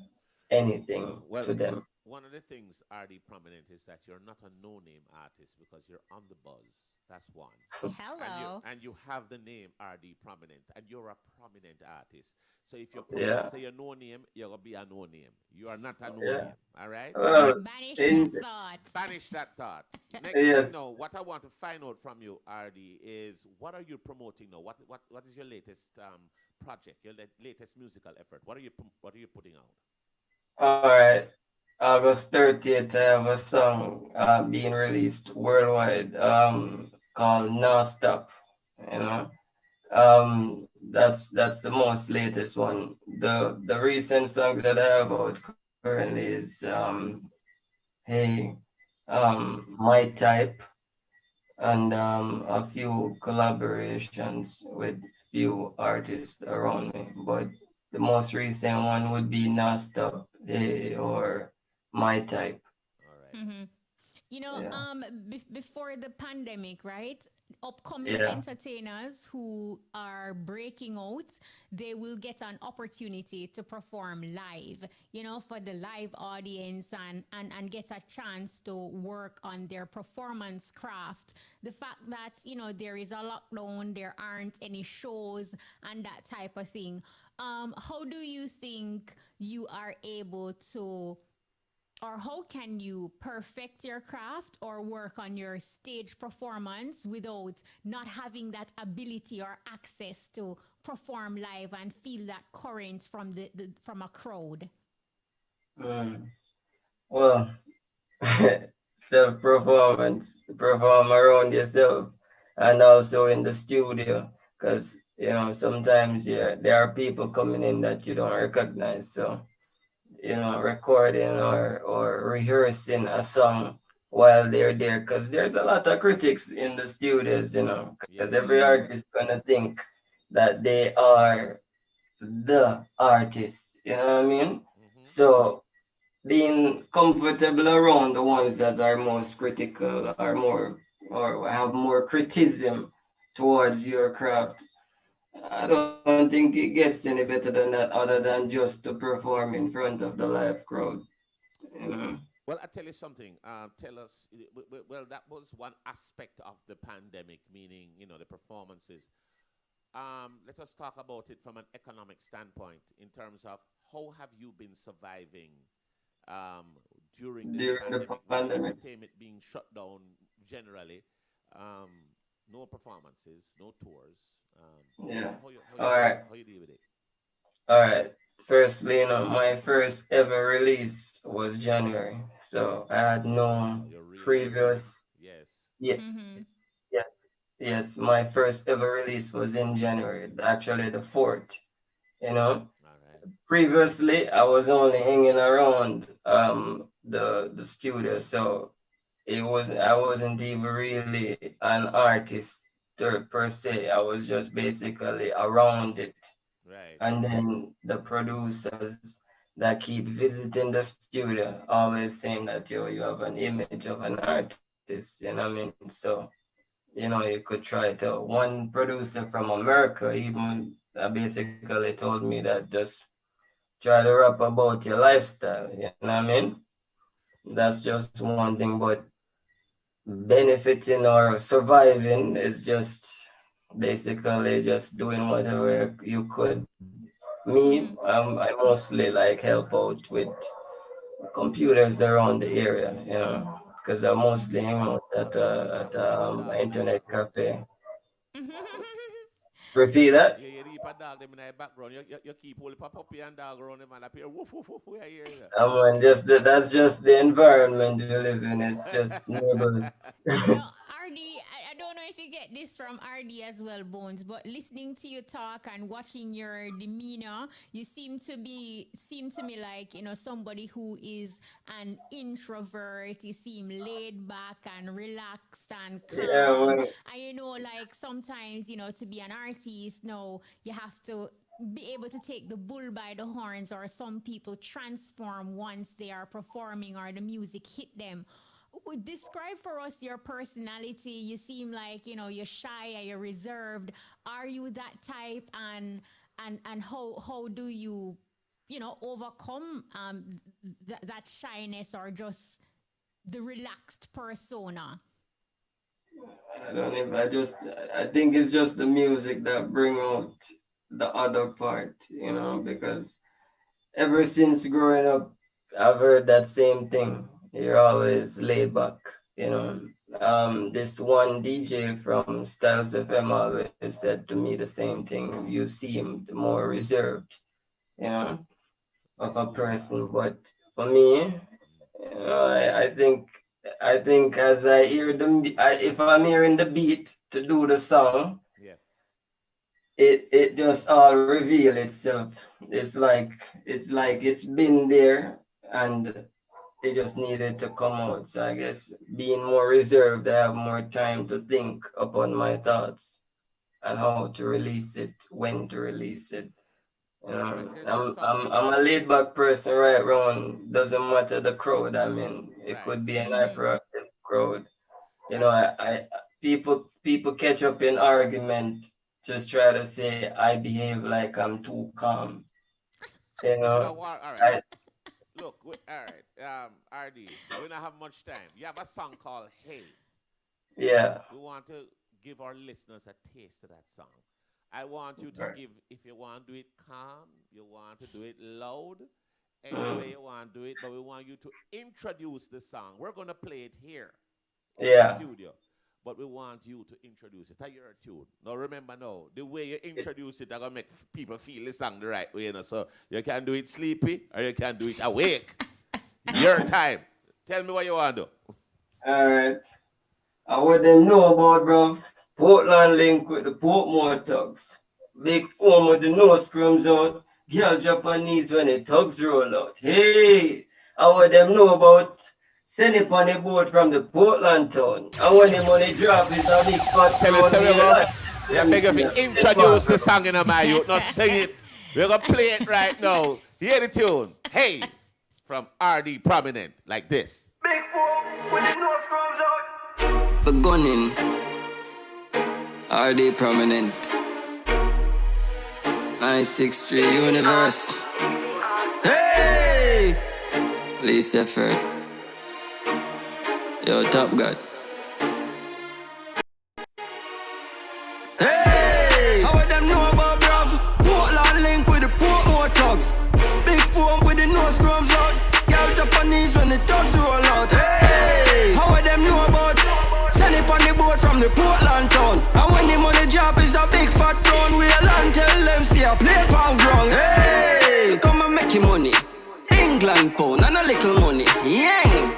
anything to them. One of the things, R.D. Prominent, is that you're not a no-name artist because you're on the buzz. That's one. Hello. And you have the name R.D. Prominent, and you're a prominent artist. So if you're say you're no name, you're gonna be a no name. You are not a no name. All right? Banish that thought. Banish that thought. Next Yes. thing now, what I want to find out from you, RD, is what are you promoting now? What is your latest project? Your latest musical effort? What are you putting out? All right. August 30th, I have a song being released worldwide called Non-Stop, you know. That's the most latest one. The recent song that I have out currently is Hey, My Type, and a few collaborations with few artists around me. But the most recent one would be Non-Stop, Hey, or My Type. Mm-hmm. Yeah. Before the pandemic, right? Upcoming Yeah. entertainers who are breaking out, they will get an opportunity to perform live, for the live audience and get a chance to work on their performance craft. The fact that, there is a lockdown, there aren't any shows and that type of thing. How do you think you are able to, or how can you perfect your craft or work on your stage performance without not having that ability or access to perform live and feel that current from from a crowd? Well, self performance, perform around yourself, and also in the studio, because sometimes there are people coming in that you don't recognize. So recording or rehearsing a song while they're there, because there's a lot of critics in the studios, because every artist gonna think that they are the artist, you know what I mean? So being comfortable around the ones that are most critical, are more or have more criticism towards your craft, I don't think it gets any better than that, other than just to perform in front of the live crowd. You know? Well, I tell you something. Tell us. Well, that was one aspect of the pandemic, meaning the performances. Let us talk about it from an economic standpoint in terms of how have you been surviving during this During the pandemic, with pandemic. entertainment being shut down generally, no performances, no tours. Yeah. How All right. how you deal with it? All right. Firstly, my first ever release was January, so I had no Your real debut. previous. Yes. Yeah. Yes. Yes. My first ever release was in January, actually the 4th. You know. Previously, I was only hanging around the studio, so I wasn't even really an artist per se. I was just basically around it. Right. And then the producers that keep visiting the studio always saying that you have an image of an artist, you know what I mean? So, you could try to one producer from America even basically told me that just try to rap about your lifestyle, you know what I mean? That's just one thing, but benefiting or surviving is just basically just doing whatever you could. Me, I mostly like help out with computers around the area, because I mostly hang out at internet cafe. Repeat that. You keep a dog them in the background. You keep holding a puppy and dog around them and appear woof woof woof. We are hearing that. That's just the environment we live in. It's just neighbors. RD, I don't know if you get this from RD as well, Bones, but listening to you talk and watching your demeanor, you seem to me like, somebody who is an introvert. You seem laid back and relaxed and Yeah, calm. man. And like sometimes, to be an artist, you have to be able to take the bull by the horns, or some people transform once they are performing or the music hit them. Describe for us your personality. You seem like you're shy, you're reserved. Are you that type? And how do you overcome that shyness, or just the relaxed persona? I don't even, I think it's just the music that bring out the other part, because ever since growing up, I've heard that same thing. You're always laid back, This one DJ from Styles FM always said to me the same thing. You seem more reserved, of a person. But for me, I think as I hear if I'm hearing the beat to do the song, it just all reveal itself. It's like it's been there and it just needed to come out. So I guess being more reserved, I have more time to think upon my thoughts and how to release it, when to release it. I'm a laid back person right around. Doesn't matter the crowd I'm in. It could be an hyperactive crowd. You know, people catch up in argument, just try to say I behave like I'm too calm. You know, All right. Look, all right. RD, we don't have much time. You have a song called Hey. Yeah. We want to give our listeners a taste of that song. I want you to give, if you want to do it calm, you want to do it loud, any way you want to do it, but we want you to introduce the song. We're going to play it here in the studio, but we want you to introduce it. That's your tune. Now remember the way you introduce it, that's going to make people feel the song the right way. So you can do it sleepy or you can do it awake. Your time. Tell me what you want to do. All right. I what them know about, bro. Portland link with the Portmore thugs. Big form with the nose screams out. Girl Japanese when the thugs roll out. Hey, I what them know about. Send it on the boat from the Portland town. And when the money drop, it's a big fat town. Yeah, beg if you introduce the song in my youth, not sing it. We're going to play it right now. Hear the tune. Hey, from RD Prominent, like this. Big form with the nose screams out. The gunning. RD Prominent. 963 Universe. Hey! Police effort. Yo, Top God. Hey! How would them know about bruv? Portland link with the Portmore thugs. Big form with the nose scrums out. Girl Japanese when the thugs roll out. Hey! How would them know about? Send it on the boat from the Portland town. And when the money drop is a big fat crown, we'll and tell them see a play pound ground. Hey, come and make your money. England pound and a little money. Yang,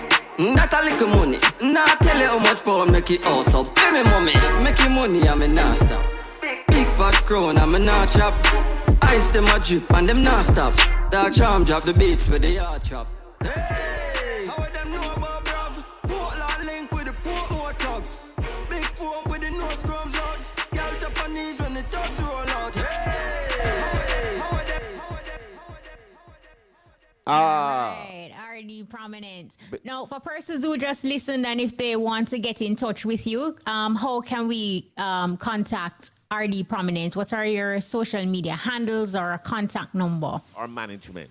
that a little money. Now tell you how much pound make it all up. Pay me mommy, make your money and me not stop. Big fat crown and me not chop. Ice them a drip and them not stop. Dark charm drop the beats with the yard chop. Hey, how them know about bruv? Portland link with the Portmore thugs. Big form with the nose scrums out. Girl Japanese when the thugs roll out. Hey, how them? Right, RD Prominent. Now, for persons who just listened and if they want to get in touch with you, how can we contact RD Prominent? What are your social media handles or a contact number? Or management?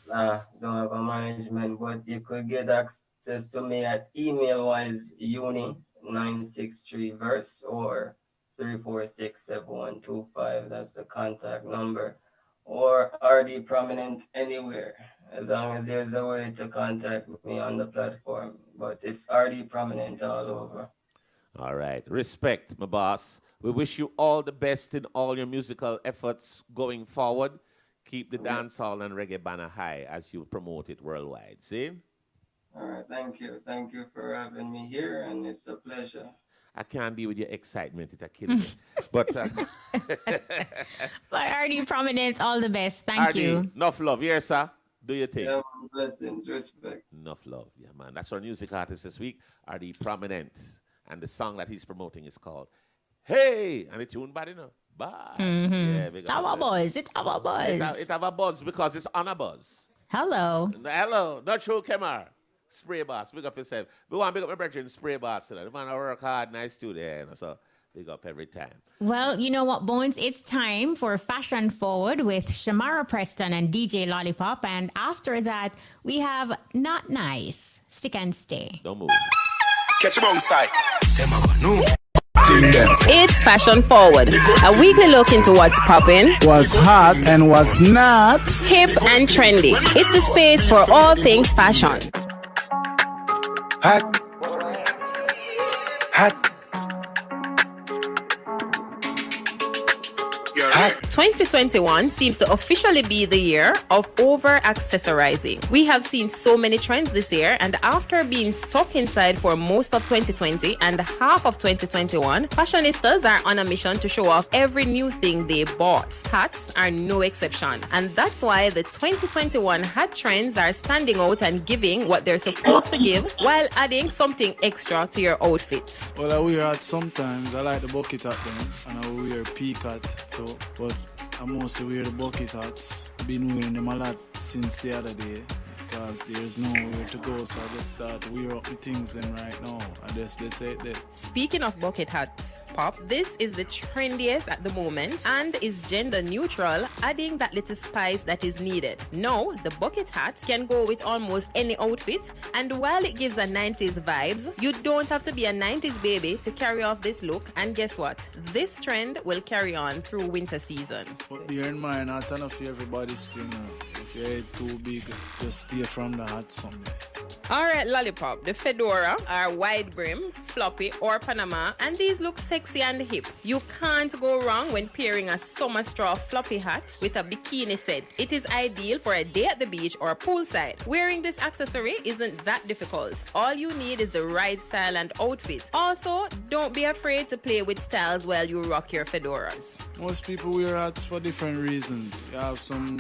Don't have a management, but you could get access to me at email-wise uni963verse or 3467125. That's the contact number. Or RD Prominent anywhere, as long as there's a way to contact me on the platform. But it's RD Prominent all over. All right. Respect, my boss. We wish you all the best in all your musical efforts going forward. Keep the dancehall and reggae banner high as you promote it worldwide. See? All right. Thank you. Thank you for having me here, and it's a pleasure. I can't deal with your excitement. It's a killing me. But RD Prominent, all the best. Thank you. Enough love. Here, sir. Do your thing. Yeah, blessings. Respect. Enough love. Yeah, man. That's our music artist this week, RD Prominent. And the song that he's promoting is called Hey! And the tune bad enough. Bye. Yeah, it's our buzz. It's our buzz. It's our buzz because it's on a buzz. Hello. Hello. Not true, Kemar. Spray Boss, big up yourself. We want to big up my brethren, Spray Boss. The man work hard, nice too there. So big up every time. Well, you know what, Bones? It's time for Fashion Forward with Shamara Preston and DJ Lollipop. And after that, we have Notnice. Stick and stay. Don't move. Catch your wrong side. It's Fashion Forward, a weekly look into what's popping, what's hot and what's not, hip and trendy. It's the space for all things fashion. Hot. 2021 seems to officially be the year of over-accessorizing. We have seen so many trends this year, and after being stuck inside for most of 2020 and half of 2021, fashionistas are on a mission to show off every new thing they bought. Hats are no exception, and that's why the 2021 hat trends are standing out and giving what they're supposed to give while adding something extra to your outfits. Well, I wear hat sometimes. I like the bucket hat then, and I wear peak hat too, but I mostly wear the bucket hats. I've been wearing them a lot since the other day. because there's nowhere to go. So I just start wear up the things then right now. I just they say that. Speaking of bucket hats, Pop, this is the trendiest at the moment and is gender neutral, adding that little spice that is needed. Now, the bucket hat can go with almost any outfit, and while it gives a 90s vibes, you don't have to be a 90s baby to carry off this look. And guess what? This trend will carry on through winter season. But bear in mind, I don't know if everybody's thing. If your head too big, just stay from the hat somewhere. Alright, Lollipop, the fedora are wide brim, floppy, or Panama, and these look sexy and hip. You can't go wrong when pairing a summer straw floppy hat with a bikini set. It is ideal for a day at the beach or poolside. Wearing this accessory isn't that difficult. All you need is the right style and outfit. Also, don't be afraid to play with styles while you rock your fedoras. Most people wear hats for different reasons. You have some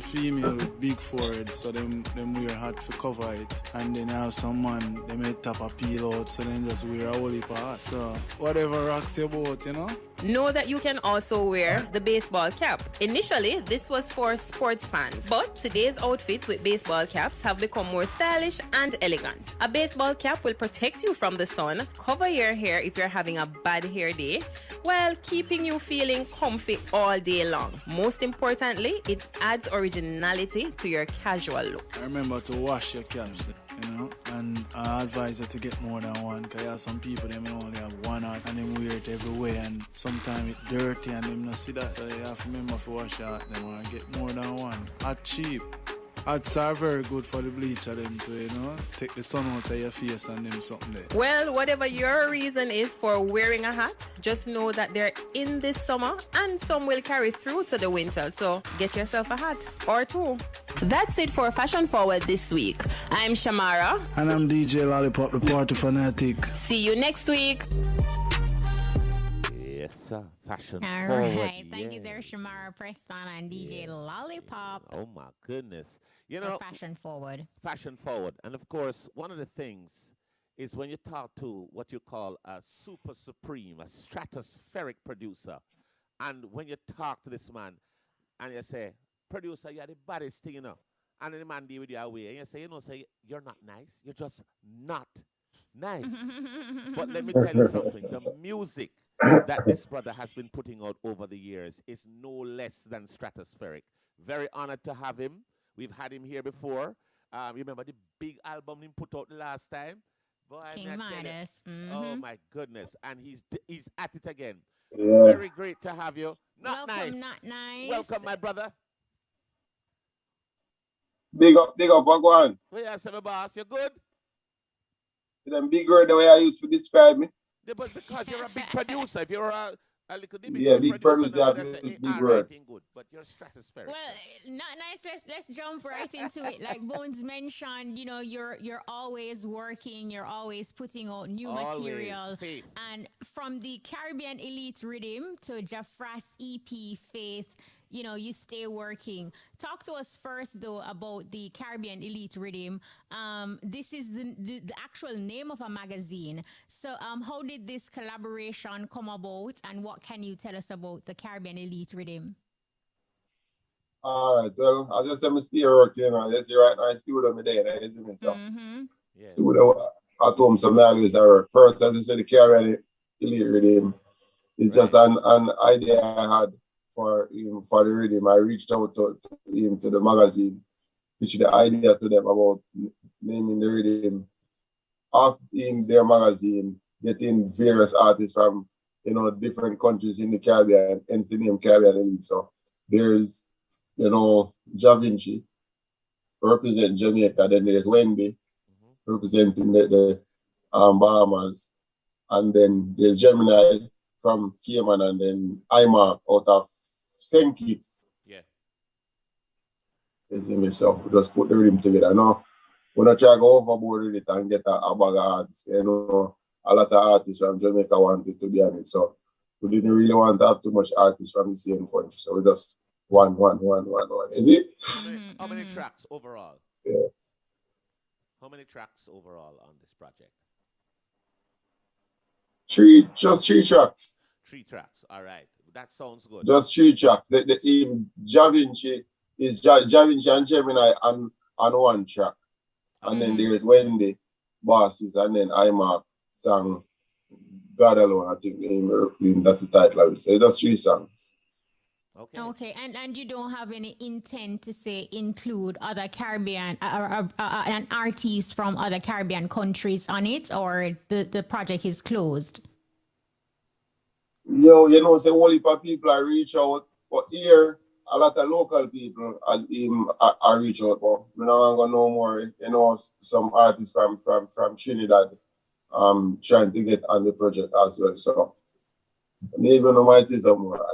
female with big forehead, so them wear hat to cover it. And then you have some man, they may tap a peel out, so then just wear a whole heap of hat. So whatever rocks your boat, you know? Know that you can also wear the baseball cap. Initially, this was for sports fans, but today's outfits with baseball caps have become more stylish and elegant. A baseball cap will protect you from the sun, cover your hair if you're having a bad hair day, while keeping you feeling comfy all day long. Most importantly, it adds originality to your casual look. Remember to wash your caps, you know, and I advise you to get more than one, because you have some people, they may only have one hat and them wear it everywhere, and sometimes it's dirty and them not see that, so you have to remember to wash your hat them and get more than one. Hat cheap. Hats are very good for the bleacher them to, you know, take the sun out of your face and them something there. Well, whatever your reason is for wearing a hat, just know that they're in this summer and some will carry through to the winter. So get yourself a hat or two. That's it for Fashion Forward this week. I'm Shamara. And I'm DJ Lollipop, the party fanatic. See you next week. Yes, sir. Fashion All Forward. right. Thank you there, Shamara Preston and DJ Lollipop. Oh my goodness. You know, Fashion Forward. Fashion Forward. And of course, one of the things is when you talk to what you call a super supreme, a stratospheric producer, and when you talk to this man and you say, producer, you're the baddest thing, you know, and then the man deal with you away, and you say, say, you're not nice, you're just not nice. But let me tell you something, the music that this brother has been putting out over the years is no less than stratospheric. Very honored to have him. We've had him here before. Remember the big album he put out the last time? Boy, King Midas. Oh my goodness. And he's at it again. Yeah. Very great to have you. Welcome, Notnice. Welcome, my brother. Big up, what go on? Well, yeah, my boss, you good? Them big word the way I used to describe me. Yeah, but because you're a big producer, if you're a little bit big producer, big word. Good, but you're stratospheric. Well, not nice. Let's jump right into it. Like Bones mentioned, you know, you're always working, you're always putting out new material. Faith. And from the Caribbean Elite Rhythm to Jafra's EP Faith, you know, you stay working. Talk to us first, though, about the Caribbean Elite Rhythm. This is the actual name of a magazine. So how did this collaboration come about, and what can you tell us about the Caribbean Elite Rhythm? All right, well, I just say I'm still working, you know. Just right now, I studio me there, you see me, so. Studio at home, some always I work. First, as I said, the Caribbean Elite Rhythm is just an idea I had for him, for the rhythm. I reached out to him, to the magazine, pitched the idea to them about naming the rhythm of him, their magazine, getting various artists from, you know, different countries in the Caribbean, hence the name Caribbean Elite. So there's, you know, Ja Vinci representing Jamaica, then there's Wendy representing the Bahamas, and then there's Gemini from Cayman, and then IMARC out of St. Kitts. Yeah. You see me? So we just put the rhythm together. No, we're not trying to go overboard with it and get a bag of artists. You know, a lot of artists from Jamaica wanted to be on it. So we didn't really want to have too much artists from the same country. So we just one. Is it? How many tracks overall? Yeah. How many tracks overall on this project? Just three tracks. 3 tracks. All right. That sounds good. Just 3 tracks. The Ja Vinci is Ja Vinci and Gemini, and on one track. And then there's Wendy Bosses, and then IMAC sang God Alone, I think that's the title of it. So it's 3 songs. Okay, and you don't have any intent to say include other Caribbean an artist from other Caribbean countries on it, or the project is closed? Yo, you know, say whole heap of people are reach out, but here a lot of local people are reach out. But we don't want to know more. You know, some artists from Trinidad trying to get on the project as well. So maybe we might see some more.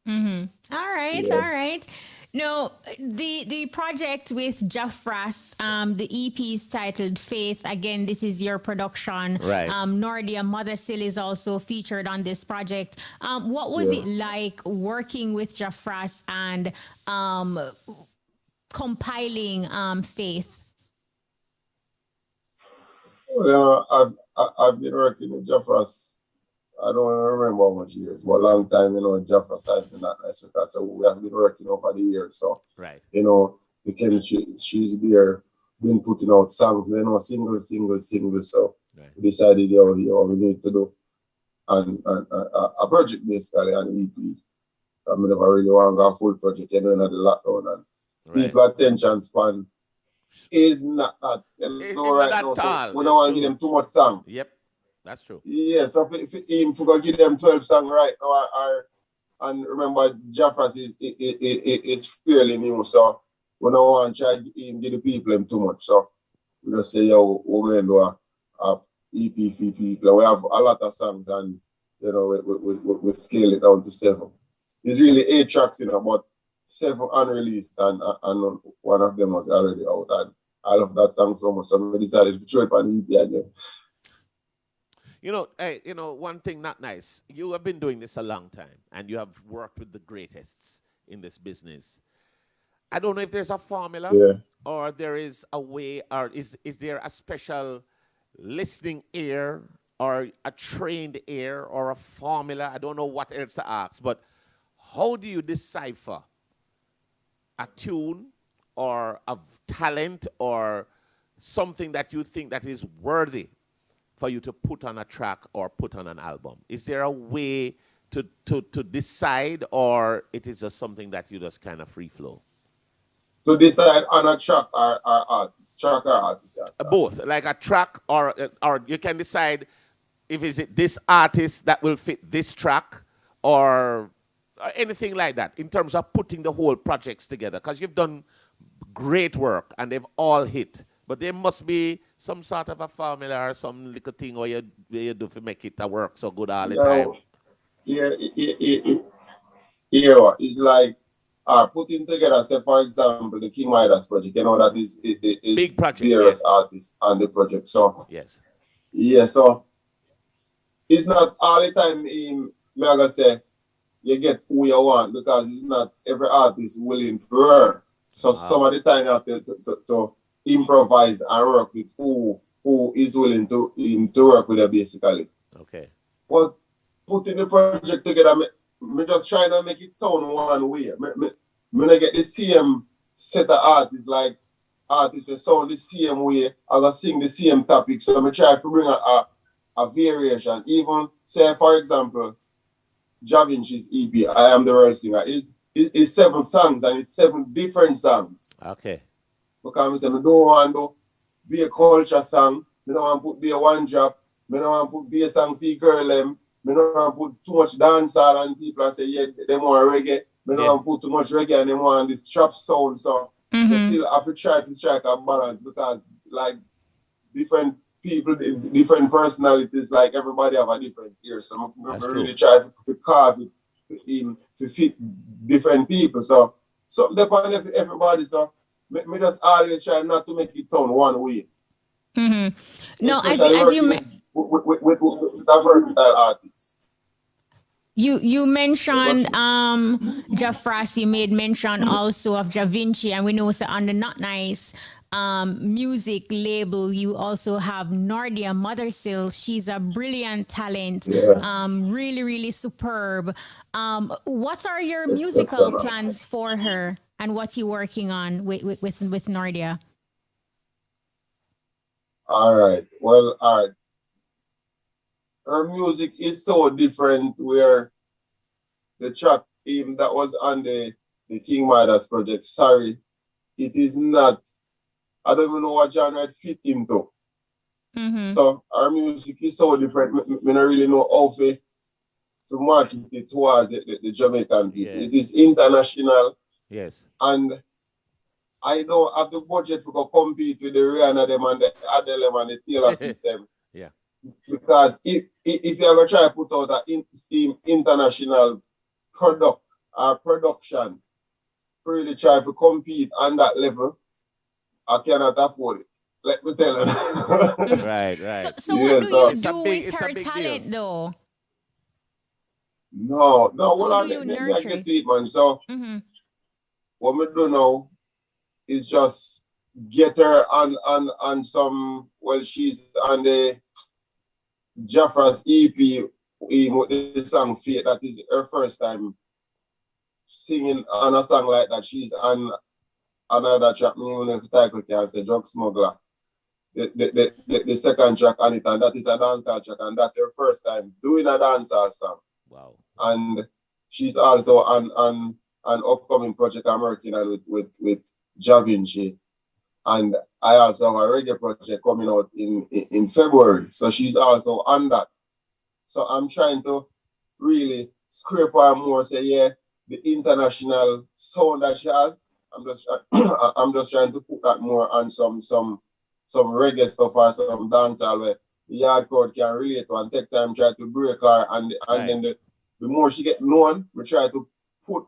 All right. No, the project with Jaffras, the EP is titled Faith. Again, this is your production. Right. Nordia Mothersill is also featured on this project. What was it like working with Jaffras and compiling Faith? Well, you know, I've been working with Jaffras. I don't remember how much years, but a long time, you know, Jaffras has been that nice with that. So we have been working over the years. So, you know, the chemistry, she's there, been putting out songs, you know, single. So we decided, we need to do a project basically, an EP. I mean, never really want to go a full project, you know, in the lockdown. And people attention span is not that, you know, right now. So we don't want to give them too much song. Yep. That's true. Yeah, so if we give them 12 songs right now, and remember, Jaffras is fairly new, so we don't want to try to give the people too much. So we just say, yo, we're going to do a EP for people. We have a lot of songs, and, you know, we scale it down to 7. It's really 8 tracks, you know, but 7 unreleased, and one of them was already out. And I love that song so much, so we decided to throw it on the EP again. You know, hey, you know, one thing not nice. You have been doing this a long time, and you have worked with the greatest in this business. I don't know if there's a formula, or there is a way, or is there a special listening ear, or a trained ear, or a formula? I don't know what else to ask, but how do you decipher a tune, or a talent, or something that you think that is worthy for you to put on a track or put on an album? Is there a way to decide, or it is just something that you just kind of free flow? To decide on a track or artist? Track or artist? Both, like a track, or you can decide if is it this artist that will fit this track, or anything like that, in terms of putting the whole projects together, because you've done great work and they've all hit. But there must be some sort of a formula or some little thing where you do to make it work so good all the time. Yeah, it's like putting together, say, for example, the King Midas project, you know, that is big project, various artists on the project. So, yes. So it's not all the time, I'm going to say, you get who you want, because it's not every artist willing for her. So some of the time you have to improvise and work with who is willing to work with her, basically. Okay. But putting the project together, me just trying to make it sound one way. Me not get the same set of artists, like artists that sound the same way, I gotta sing the same topic. So me try to bring a variation. Even say, for example, Ja Vinci's EP, I Am the World Singer, is 7 songs, and it's 7 different songs. Okay. Because I say, I don't want to be a culture song. I don't want to be a one drop. I don't want to be a song for girl them. I don't want to put too much dancehall, and people say, yeah, they want reggae. I don't want to put too much reggae, and they want this trap sound. So they still have to try to strike a balance, because like different people, different personalities, like everybody have a different ear. So I really try to carve it to fit different people. So depending on everybody, so me just always try not to make it sound one way. No, as you with that versatile artists. You mentioned Jaffras, you made mention also of Ja Vinci, and we know so on the Notnice music label you also have Nordia Mothersill. She's a brilliant talent, really superb. What are your musical plans for her? and what you're working on with Nordia. All right. Well, all right. Her music is so different where the track even that was on the King Midas project, sorry, it is not, I don't even know what genre it fit into. So our music is so different. I don't really know how to market it towards the Jamaican people. It is international. Yes. And I don't have the budget to go compete with the Rihanna them and the Adele them and the Taylor Swift them. Yeah. Because if you're going to try to put out an international production, really try to compete on that level, I cannot afford it. Let me tell you. Right. So what do you do with her talent, though? No, well, How I do you get nurture to it, man. So what we do now is just get her on some, well, she's on the Jafra's EP with the song Fate. That is her first time singing on a song like that. She's on another track, me when the title can say Drug Smuggler. The second track on it, and that is a dancehall track, and that's her first time doing a dancehall song. Wow. And she's also on an upcoming project I'm working on with Javinci. And I also have a reggae project coming out in February. So she's also on that. So I'm trying to really scrape her more, say, yeah, the international sound that she has. I'm just trying to put that more on some reggae stuff or some dancehall where the yard crowd can relate to and take time try to break her and then the more she get known, we try to put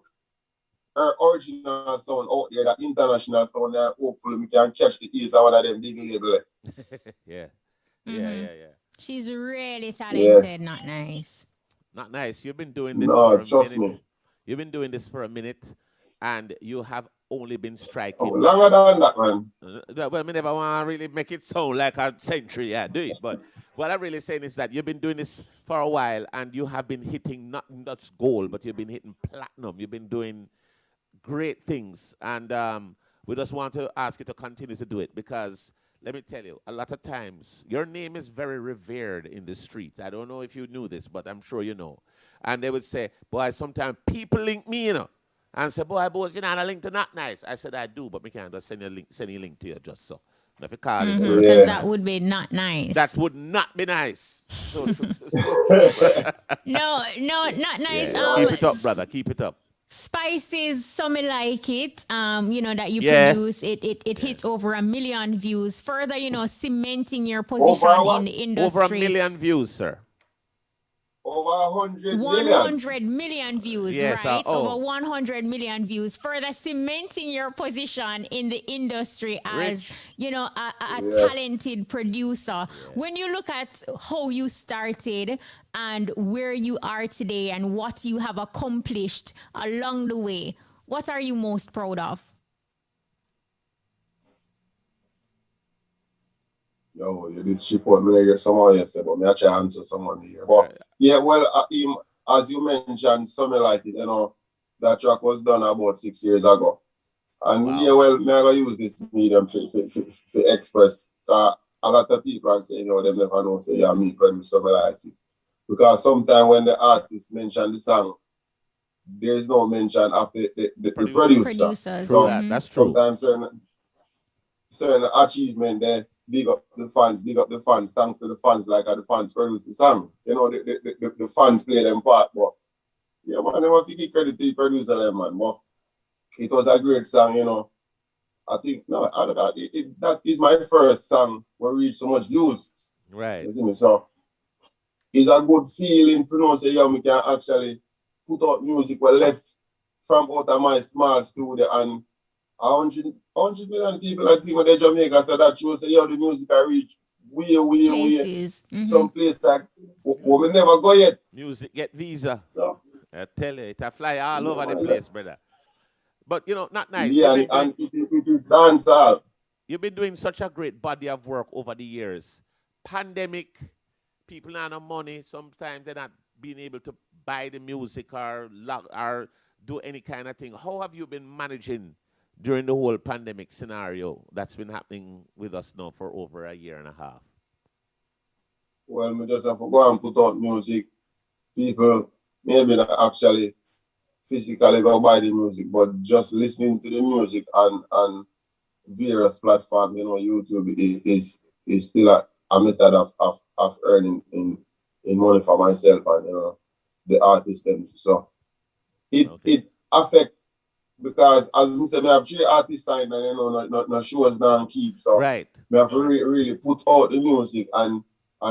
her original sound out there, that international sound there, hopefully we can catch the ears of one of them big label. Yeah. She's really talented, not nice. Not nice. You've been doing this No, for a trust minute. me. You've been doing this for a minute, and you have only been striking. Longer than that, man. Well, I never want to really make it sound like a century, do it. But what I'm really saying is that you've been doing this for a while, and you have been hitting not gold, but you've been hitting platinum. You've been doing great things, and we just want to ask you to continue to do it because let me tell you, a lot of times your name is very revered in the street. I don't know if you knew this, but I'm sure you know. And they would say, boy, sometimes people link me, and say, boy, boys, you know, I link to Notnice. I said, I do, but we can't just send a link to you just so. If you call it, Because that would be not nice. That would not be nice. No, not nice. Yeah. Keep it up, brother. Keep it up. Spices, some like it, that you Yeah. produce. It hit over 1 million views. Further, cementing your position in the industry. Over 1 million views, sir. Over 100 million. 100 million views, Yes, right? Over 100 million views. Further cementing your position in the industry as, a talented producer. When you look at how you started and where you are today and what you have accomplished along the way, what are you most proud of? Yo, you did ship out me there somehow yesterday, but me actually answer someone here. But yeah, well, as you mentioned, something like it, that track was done about 6 years ago. And yeah, well, me I gonna use this medium to express a lot of people are saying, they never know, say, yeah, me produce something like it. Because sometimes when the artist mention the song, there's no mention of the producer. So that's true. Sometimes certain achievement there, big up the fans, thanks to the fans, like how the fans produce the song. The fans play them part, but yeah, man, I never give credit to the producer them, man. But it was a great song, I think, that is my first song where reached so much views. Right. You see me? So it's a good feeling to know, say, yeah, we can actually put out music well left from out of my small studio and 100 million people, I think, when they Jamaica, so that shows, say, yeah, the music I reach way. Some place like we never go yet. Music get visa. So I tell you, it'll fly all over the place, brother. But, not nice. Yeah, and it is dancehall. You've been doing such a great body of work over the years. Pandemic, people not have money. Sometimes they're not being able to buy the music or do any kind of thing. How have you been managing during the whole pandemic scenario that's been happening with us now for over a year and a half? Well, we just have to go and put out music. People maybe not actually physically go buy the music, but just listening to the music on various platforms, YouTube is still a method of earning in money for myself and the artists them. So it affects, because as we said, we have 3 artists signed and no shows don't keep. So we have to really put out the music and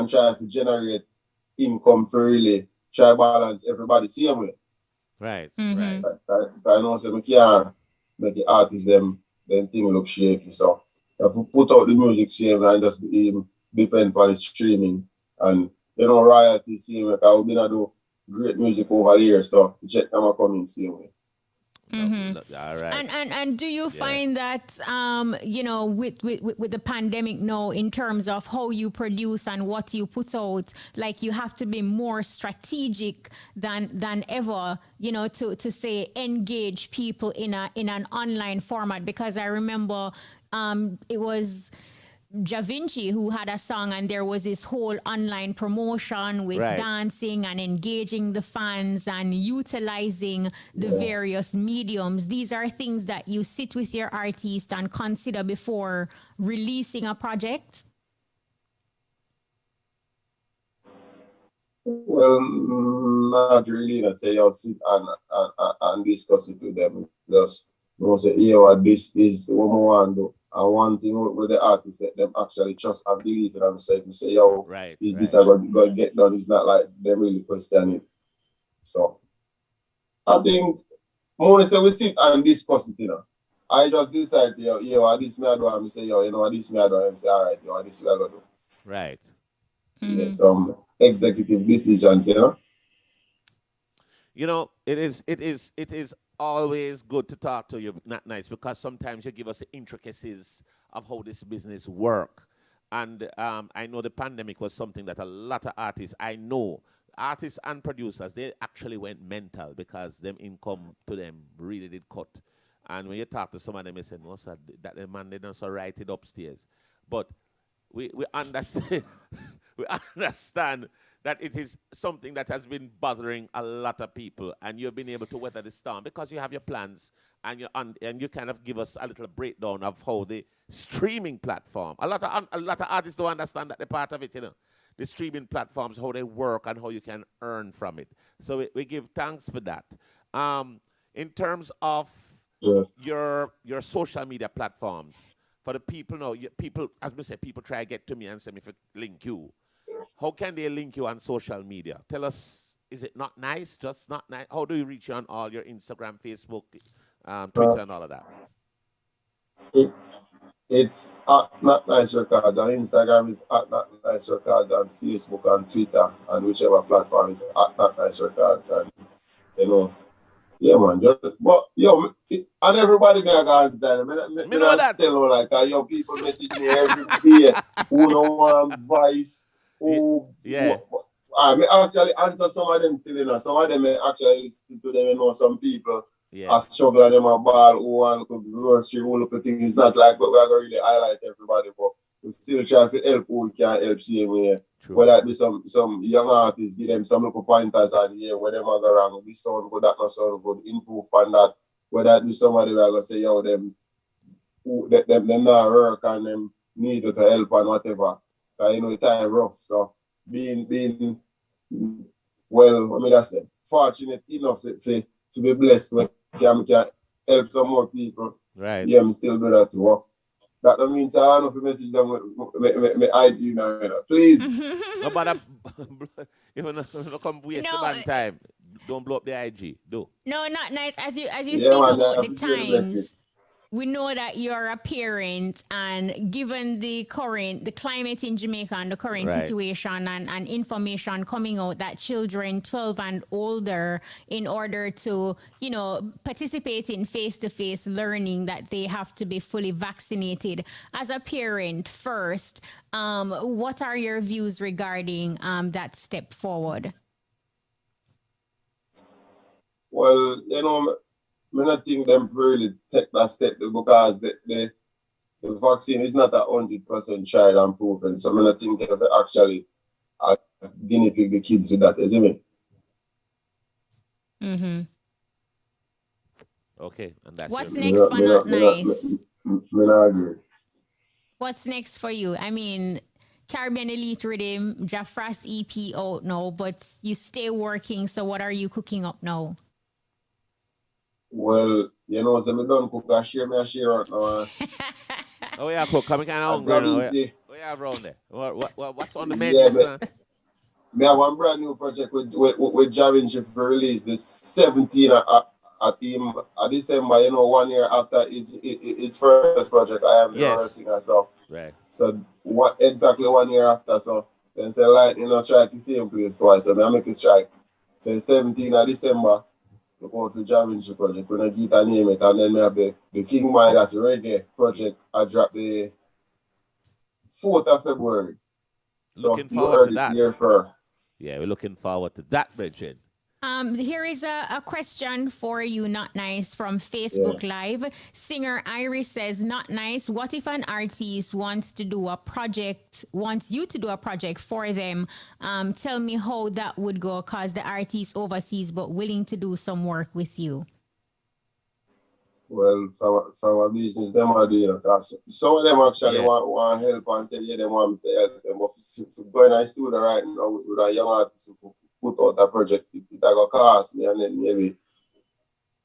try to generate income for really try balance everybody same way. Right. I know so we can't make the artists them thing look shaky. So if we put out the music same and just depend on the streaming and royalties same way, because we're gonna do great music over there, so check them coming same way. All right. And do you find that with the pandemic now, in terms of how you produce and what you put out, like you have to be more strategic than ever, to say engage people in an online format? Because I remember it was Ja Vinci who had a song, and there was this whole online promotion with dancing and engaging the fans and utilizing the various mediums. These are things that you sit with your artist and consider before releasing a project? Well, not really. I say I'll sit and discuss it with them. Just say, this is what we want to do. And one thing with the artists, that them actually trust and believe in themselves. You say, is this going to get done? It's not like they really question it. So I think more say we sit and discuss it, I just decide, this me I do, and say, this me I do, and say, all right, this we I going to do. Right. Yes, executive decisions, It is always good to talk to you, Notnice, because sometimes you give us the intricacies of how this business work. And I know the pandemic was something that a lot of artists and producers, they actually went mental because them income to them really did cut. And when you talk to some of them, they say, no, sir, that the man didn't so write it upstairs. But we understand we understand that it is something that has been bothering a lot of people, and you've been able to weather the storm because you have your plans, and you kind of give us a little breakdown of how the streaming platform. A lot of artists don't understand that the part of it, the streaming platforms, how they work and how you can earn from it. So we give thanks for that. In terms of your social media platforms, for the people, people, as we say, people try to get to me and say, if it link you. How can they link you on social media? Tell us, is it Notnice? Just Notnice? How do you reach you on all your Instagram, Facebook, Twitter, and all of that? It's at Notnice Records. On Instagram is at Notnice Records, on Facebook and Twitter, and whichever platform is at Notnice Records. And yeah, man. And everybody may go inside. Me know that. Tell you, like, people message me every day who don't want voice. I may actually answer some of them still, Some of them may actually listen to them, some people are struggling, them a ball, who want to grocery, who look at things. It's not like, but we're going to really highlight everybody, but we still try to help who can help same way. Whether it be some young artists, give them some little pointers and where them are go wrong, this sound good, that not sound good, improve on that. Whether it be somebody who are going to say, them not work and them need to help and whatever. Because, time rough. So being well, that's it. Fortunate enough to be blessed when can help some more people. Right. Yeah, I'm still do that too. That don't mean I don't know if you message them with IG now, please. No, but if you come waste the man time, don't blow up the IG. Do. No, Notnice. As you speak about the times. We know that you're a parent, and given the climate in Jamaica and the current situation and information coming out that children 12 and older, in order to, participate in face-to-face learning, that they have to be fully vaccinated. As a parent first, what are your views regarding that step forward? Well, not think them really take that step because the vaccine is not 100% tried and proven. So I not think if actually guinea pig the kids with that, isn't it? Mm-hmm. Okay, and that's what's your next for Notnice? I agree. What's next for you? I mean, Caribbean Elite Rhythm, Jafras EP out now, but you stay working. So what are you cooking up now? Well, you know, so me don't cook. I share right now. Oh yeah, cook. Come kind of hungry now. What you have around there? What's on the menu, son? Me have one brand new project with Javinci for release this 17 at December, you know, 1 year after his first project. I am the singer, so right. So what exactly 1 year after, so then say like strike the same place twice, so I make it strike. So 17 of December, look out for Javinci project. When I get a name it, and then we have the King Mind, that's reggae project. I drop the 4th of February. Looking forward to that. Here first. Yeah, we're looking forward to that, Bridget. Here is a question for you, Notnice, from Facebook Live. Singer Iris says, Notnice, what if an artist wants you to do a project for them? Tell me how that would go, because the artist overseas but willing to do some work with you. Well, from a business, them are doing it. Because some of them actually want help and say, they want me to help them. But if going to the studio right now with a young artist who put out a project, it will cost me, and then maybe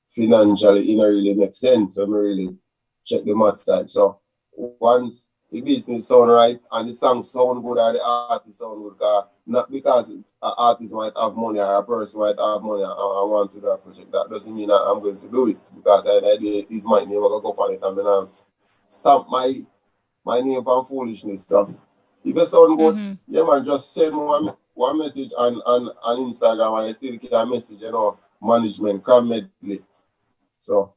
financially it don't really make sense. So I really check the math side. So once the business sound right and the song sound good or the artist sound good, not because an artist might have money or a person might have money and I want to do a project, that doesn't mean that I'm going to do it, because the idea is my name, I go on it and then stamp my name on foolishness. So if it sound good, yeah man, just send one message on Instagram and you still get a message, management, Crab Medley. So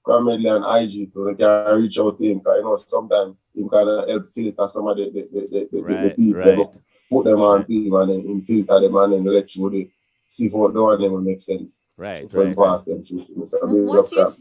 Crab Medley and IG, so they can reach out to him, because sometimes he can help filter some of the people. Right. Put them on team and then him filter them and then let you see if what the one them will make sense. Right, so right. Pass them through.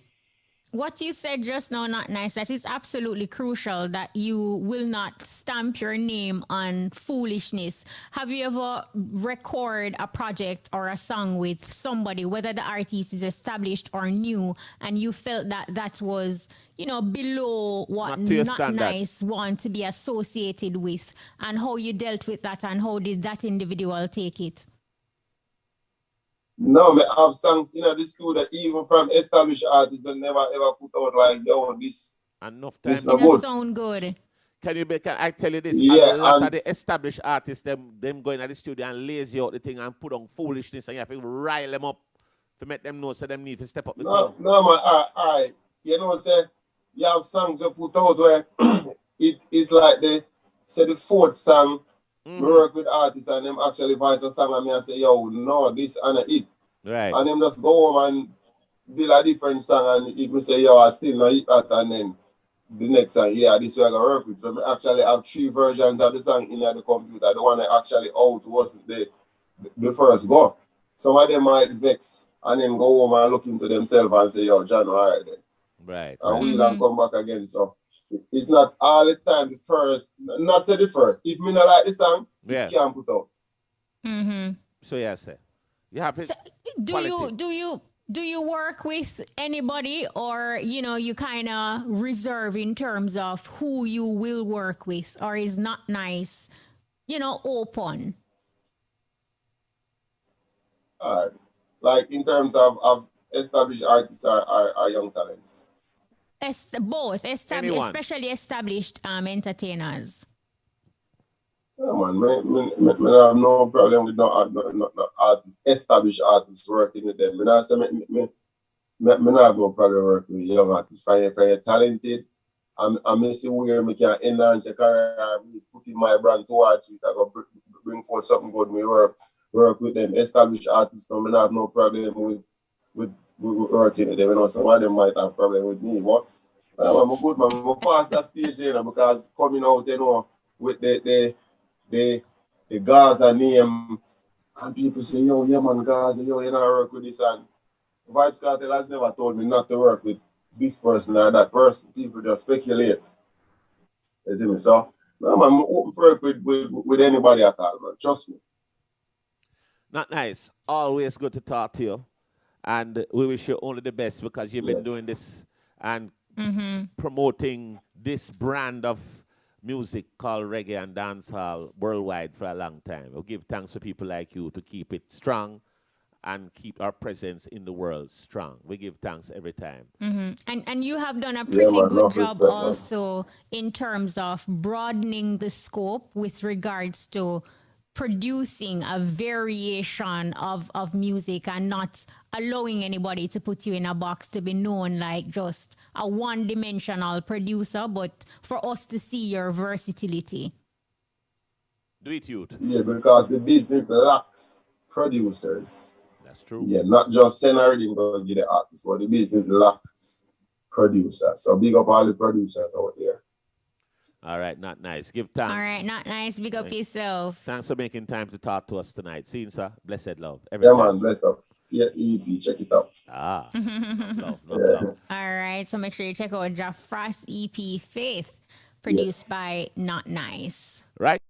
What you said just now, Notnice, that is absolutely crucial, that you will not stamp your name on foolishness. Have you ever recorded a project or a song with somebody, whether the artist is established or new, and you felt that was, below what Notnice want to be associated with, and how you dealt with that, and how did that individual take it? No, I have songs in the studio even from established artists that never ever put out like, this. Enough time. This not good. Sound good. Can I tell you this? Yeah, a lot of the established artists, them going to the studio and lazy out the thing and put on foolishness, and you have to rile them up to make them know, so them need to step up the thing. No, man, all right. Say you have songs you put out where it's like the 4th song. We work with artists and them actually voice a song and me and say, no, this and it. Right. And them just go home and build a different song, and if me say, I still not hit that, and then the next song, this way I gotta work with. So I actually have 3 versions of the song in the computer. The one that actually out was the first go. Some of them might vex and then go home and look into themselves and say, John, all right then. Right. And we don't come back again. So it's not all the time the first, not say the first. If me not like the song, you can't put out. So sir. You have it. So, do you work with anybody, or you kind of reserve in terms of who you will work with, or is Notnice, open? Like in terms of established artists or young talents. Both, especially established entertainers. Yeah, man, I have no problem with no artists, established artists working with them. I say, me have no problem working with young artists. If you're talented, I see where I can enhance your career, putting my brand towards it, I go bring forth something good, me work with them. Established artists, I have no problem with working with them. Some of them might have problem with me, but I'm a good man. I'm past that stage, because coming out, with the Gaza name, and people say, yeah man, Gaza, you know, work with this, and Vibes Cartel has never told me not to work with this person or that person. People just speculate. You see me? So, no, man, I'm open for work with anybody at all, man. Trust me. Notnice. Always good to talk to you. And we wish you only the best because you've been doing this and promoting this brand of music called reggae and dancehall worldwide for a long time. We'll give thanks to people like you to keep it strong and keep our presence in the world strong. We give thanks every time. And you have done a pretty good job also in terms of broadening the scope with regards to producing a variation of music and not allowing anybody to put you in a box to be known like just a one-dimensional producer, but for us to see your versatility. Do it, youth. Yeah, because the business lacks producers. That's true. Yeah, not just send everything to get the artists, but the business lacks producers. So big up all the producers out there. All right, Notnice. Give thanks. All right, Notnice. Big up yourself. Thanks for making time to talk to us tonight. See you, sir. Blessed love. Man, bless up. Fear EP, check it out. Love. All right, so make sure you check out Jafra's EP Faith, produced by Notnice. Right,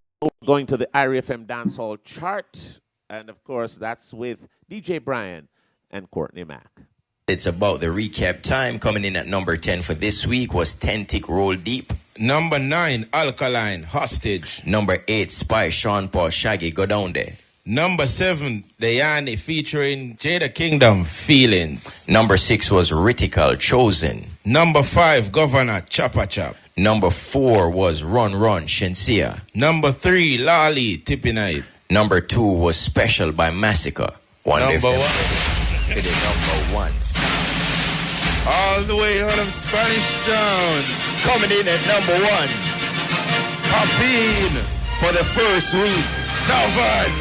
going to the IRFM Dancehall chart. And of course, that's with DJ Brian and Courtney Mack. It's about the recap time. Coming in at number 10 for this week was Tentic Roll Deep. Number 9, Alkaline, Hostage. Number 8, Spy, Sean Paul, Shaggy, Go Down There. Number 7, Dayani featuring Jada Kingdom, Feelings. Number 6 was Ritical, Chosen. Number 5, Governor, Choppa Chop. Number 4 was Run Run, Shensia. Number 3, Lali, Tippy Night. Number 2 was Special by Massacre. Number 1. For the number 1. All the way out of Spanish Town. Coming in at number 1. Popin. For the first week. Calvin.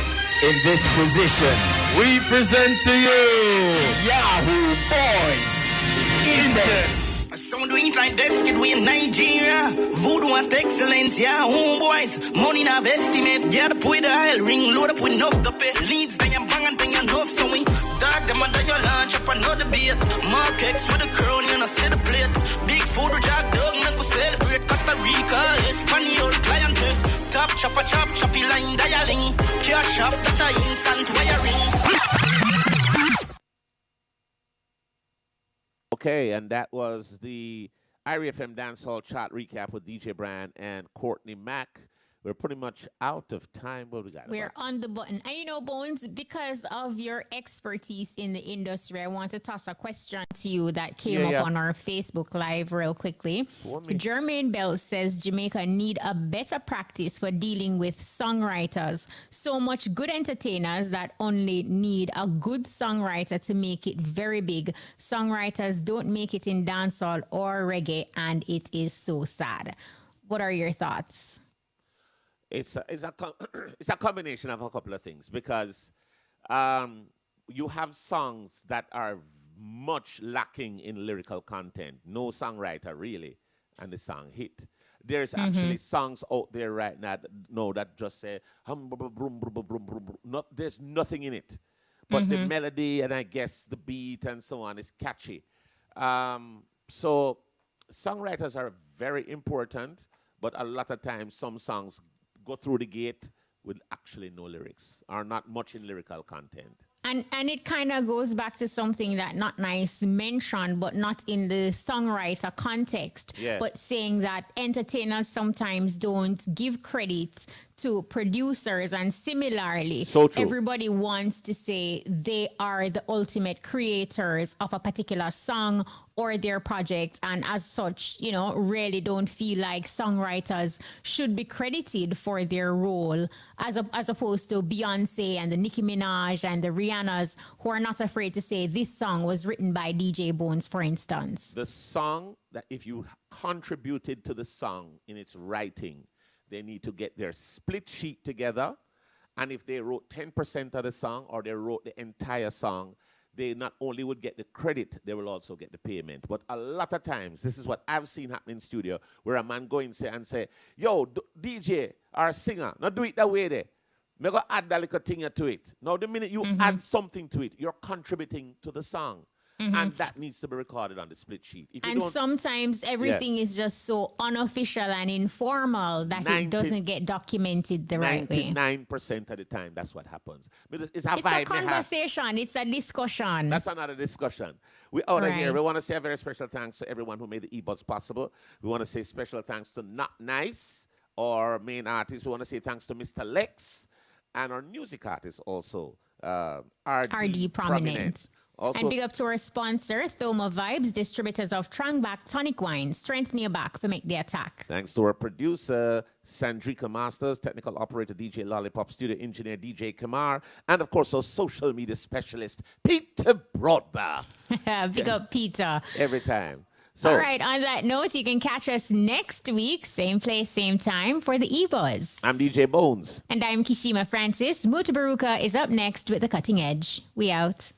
In this position. We present to you. Yahoo Boys. Intense. Some do it like this, kid, we in Nigeria. Voodoo and excellence, yeah, homeboys. Money in estimate, get up with the oil ring, load up with enough to pay. Leads, then you bang and then you enough, so we dark them under your lunch up another beat. Mark X with the crown, you know, see the plate. Big food, jack dog, make us celebrate. Costa Rica, Espanol, clientele. Top chopper, choppy line, dialing. Cash up, that I instant wiring. Okay, and that was the IRFM Dancehall Chart recap with DJ Brian and Courtney Mack. We're pretty much out of time. What we got? We're on the button. And you know, Bones, because of your expertise in the industry, I want to toss a question to you that came up on our Facebook Live real quickly. Jermaine Bell says Jamaica need a better practice for dealing with songwriters. So much good entertainers that only need a good songwriter to make it very big. Songwriters don't make it in dancehall or reggae, and it is so sad. What are your thoughts? It's a combination of a couple of things because you have songs that are much lacking in lyrical content. No songwriter really, and the song hit. There's actually songs out there right now that just say there's nothing in it, but the melody and I guess the beat and so on is catchy. So songwriters are very important, but a lot of times some songs go through the gate with actually no lyrics, or not much in lyrical content. And it kind of goes back to something that Notnice mentioned, but not in the songwriter context, but saying that entertainers sometimes don't give credit to producers, and similarly, everybody wants to say they are the ultimate creators of a particular song or their project, and as such, you know, really don't feel like songwriters should be credited for their role, as opposed to Beyonce and the Nicki Minaj and the Rihannas, who are not afraid to say this song was written by DJ Bones, for instance. The song that if you contributed to the song in its writing, they need to get their split sheet together. And if they wrote 10% of the song or they wrote the entire song, they not only would get the credit, they will also get the payment. But a lot of times, this is what I've seen happen in studio, where a man go in and say, yo, DJ or singer, not do it that way there. Me go add that little thing to it. Now, the minute you add something to it, you're contributing to the song. And that needs to be recorded on the split sheet. If you And don't, sometimes everything is just so unofficial and informal that it doesn't get documented the right way. 99% of the time, that's what happens. It's a conversation. It's a discussion. That's another discussion. We out of here. We want to say a very special thanks to everyone who made the EBUZZ possible. We want to say special thanks to Notnice, our main artist. We want to say thanks to Mr. Lex and our music artist also, RD Prominent. Also, and big up to our sponsor, Thoma Vibes, distributors of Trangback Tonic Wine. Strengthen your back to make the attack. Thanks to our producer, Sandrika Masters, technical operator, DJ Lollipop, studio engineer, DJ Kamar, and of course, our social media specialist, Peter Broadbar. Big up, Peter. Every time. So, all right, on that note, you can catch us next week, same place, same time, for the EBUZZ. I'm DJ Bones. And I'm Kishima Francis. Mutabaruka is up next with The Cutting Edge. We out.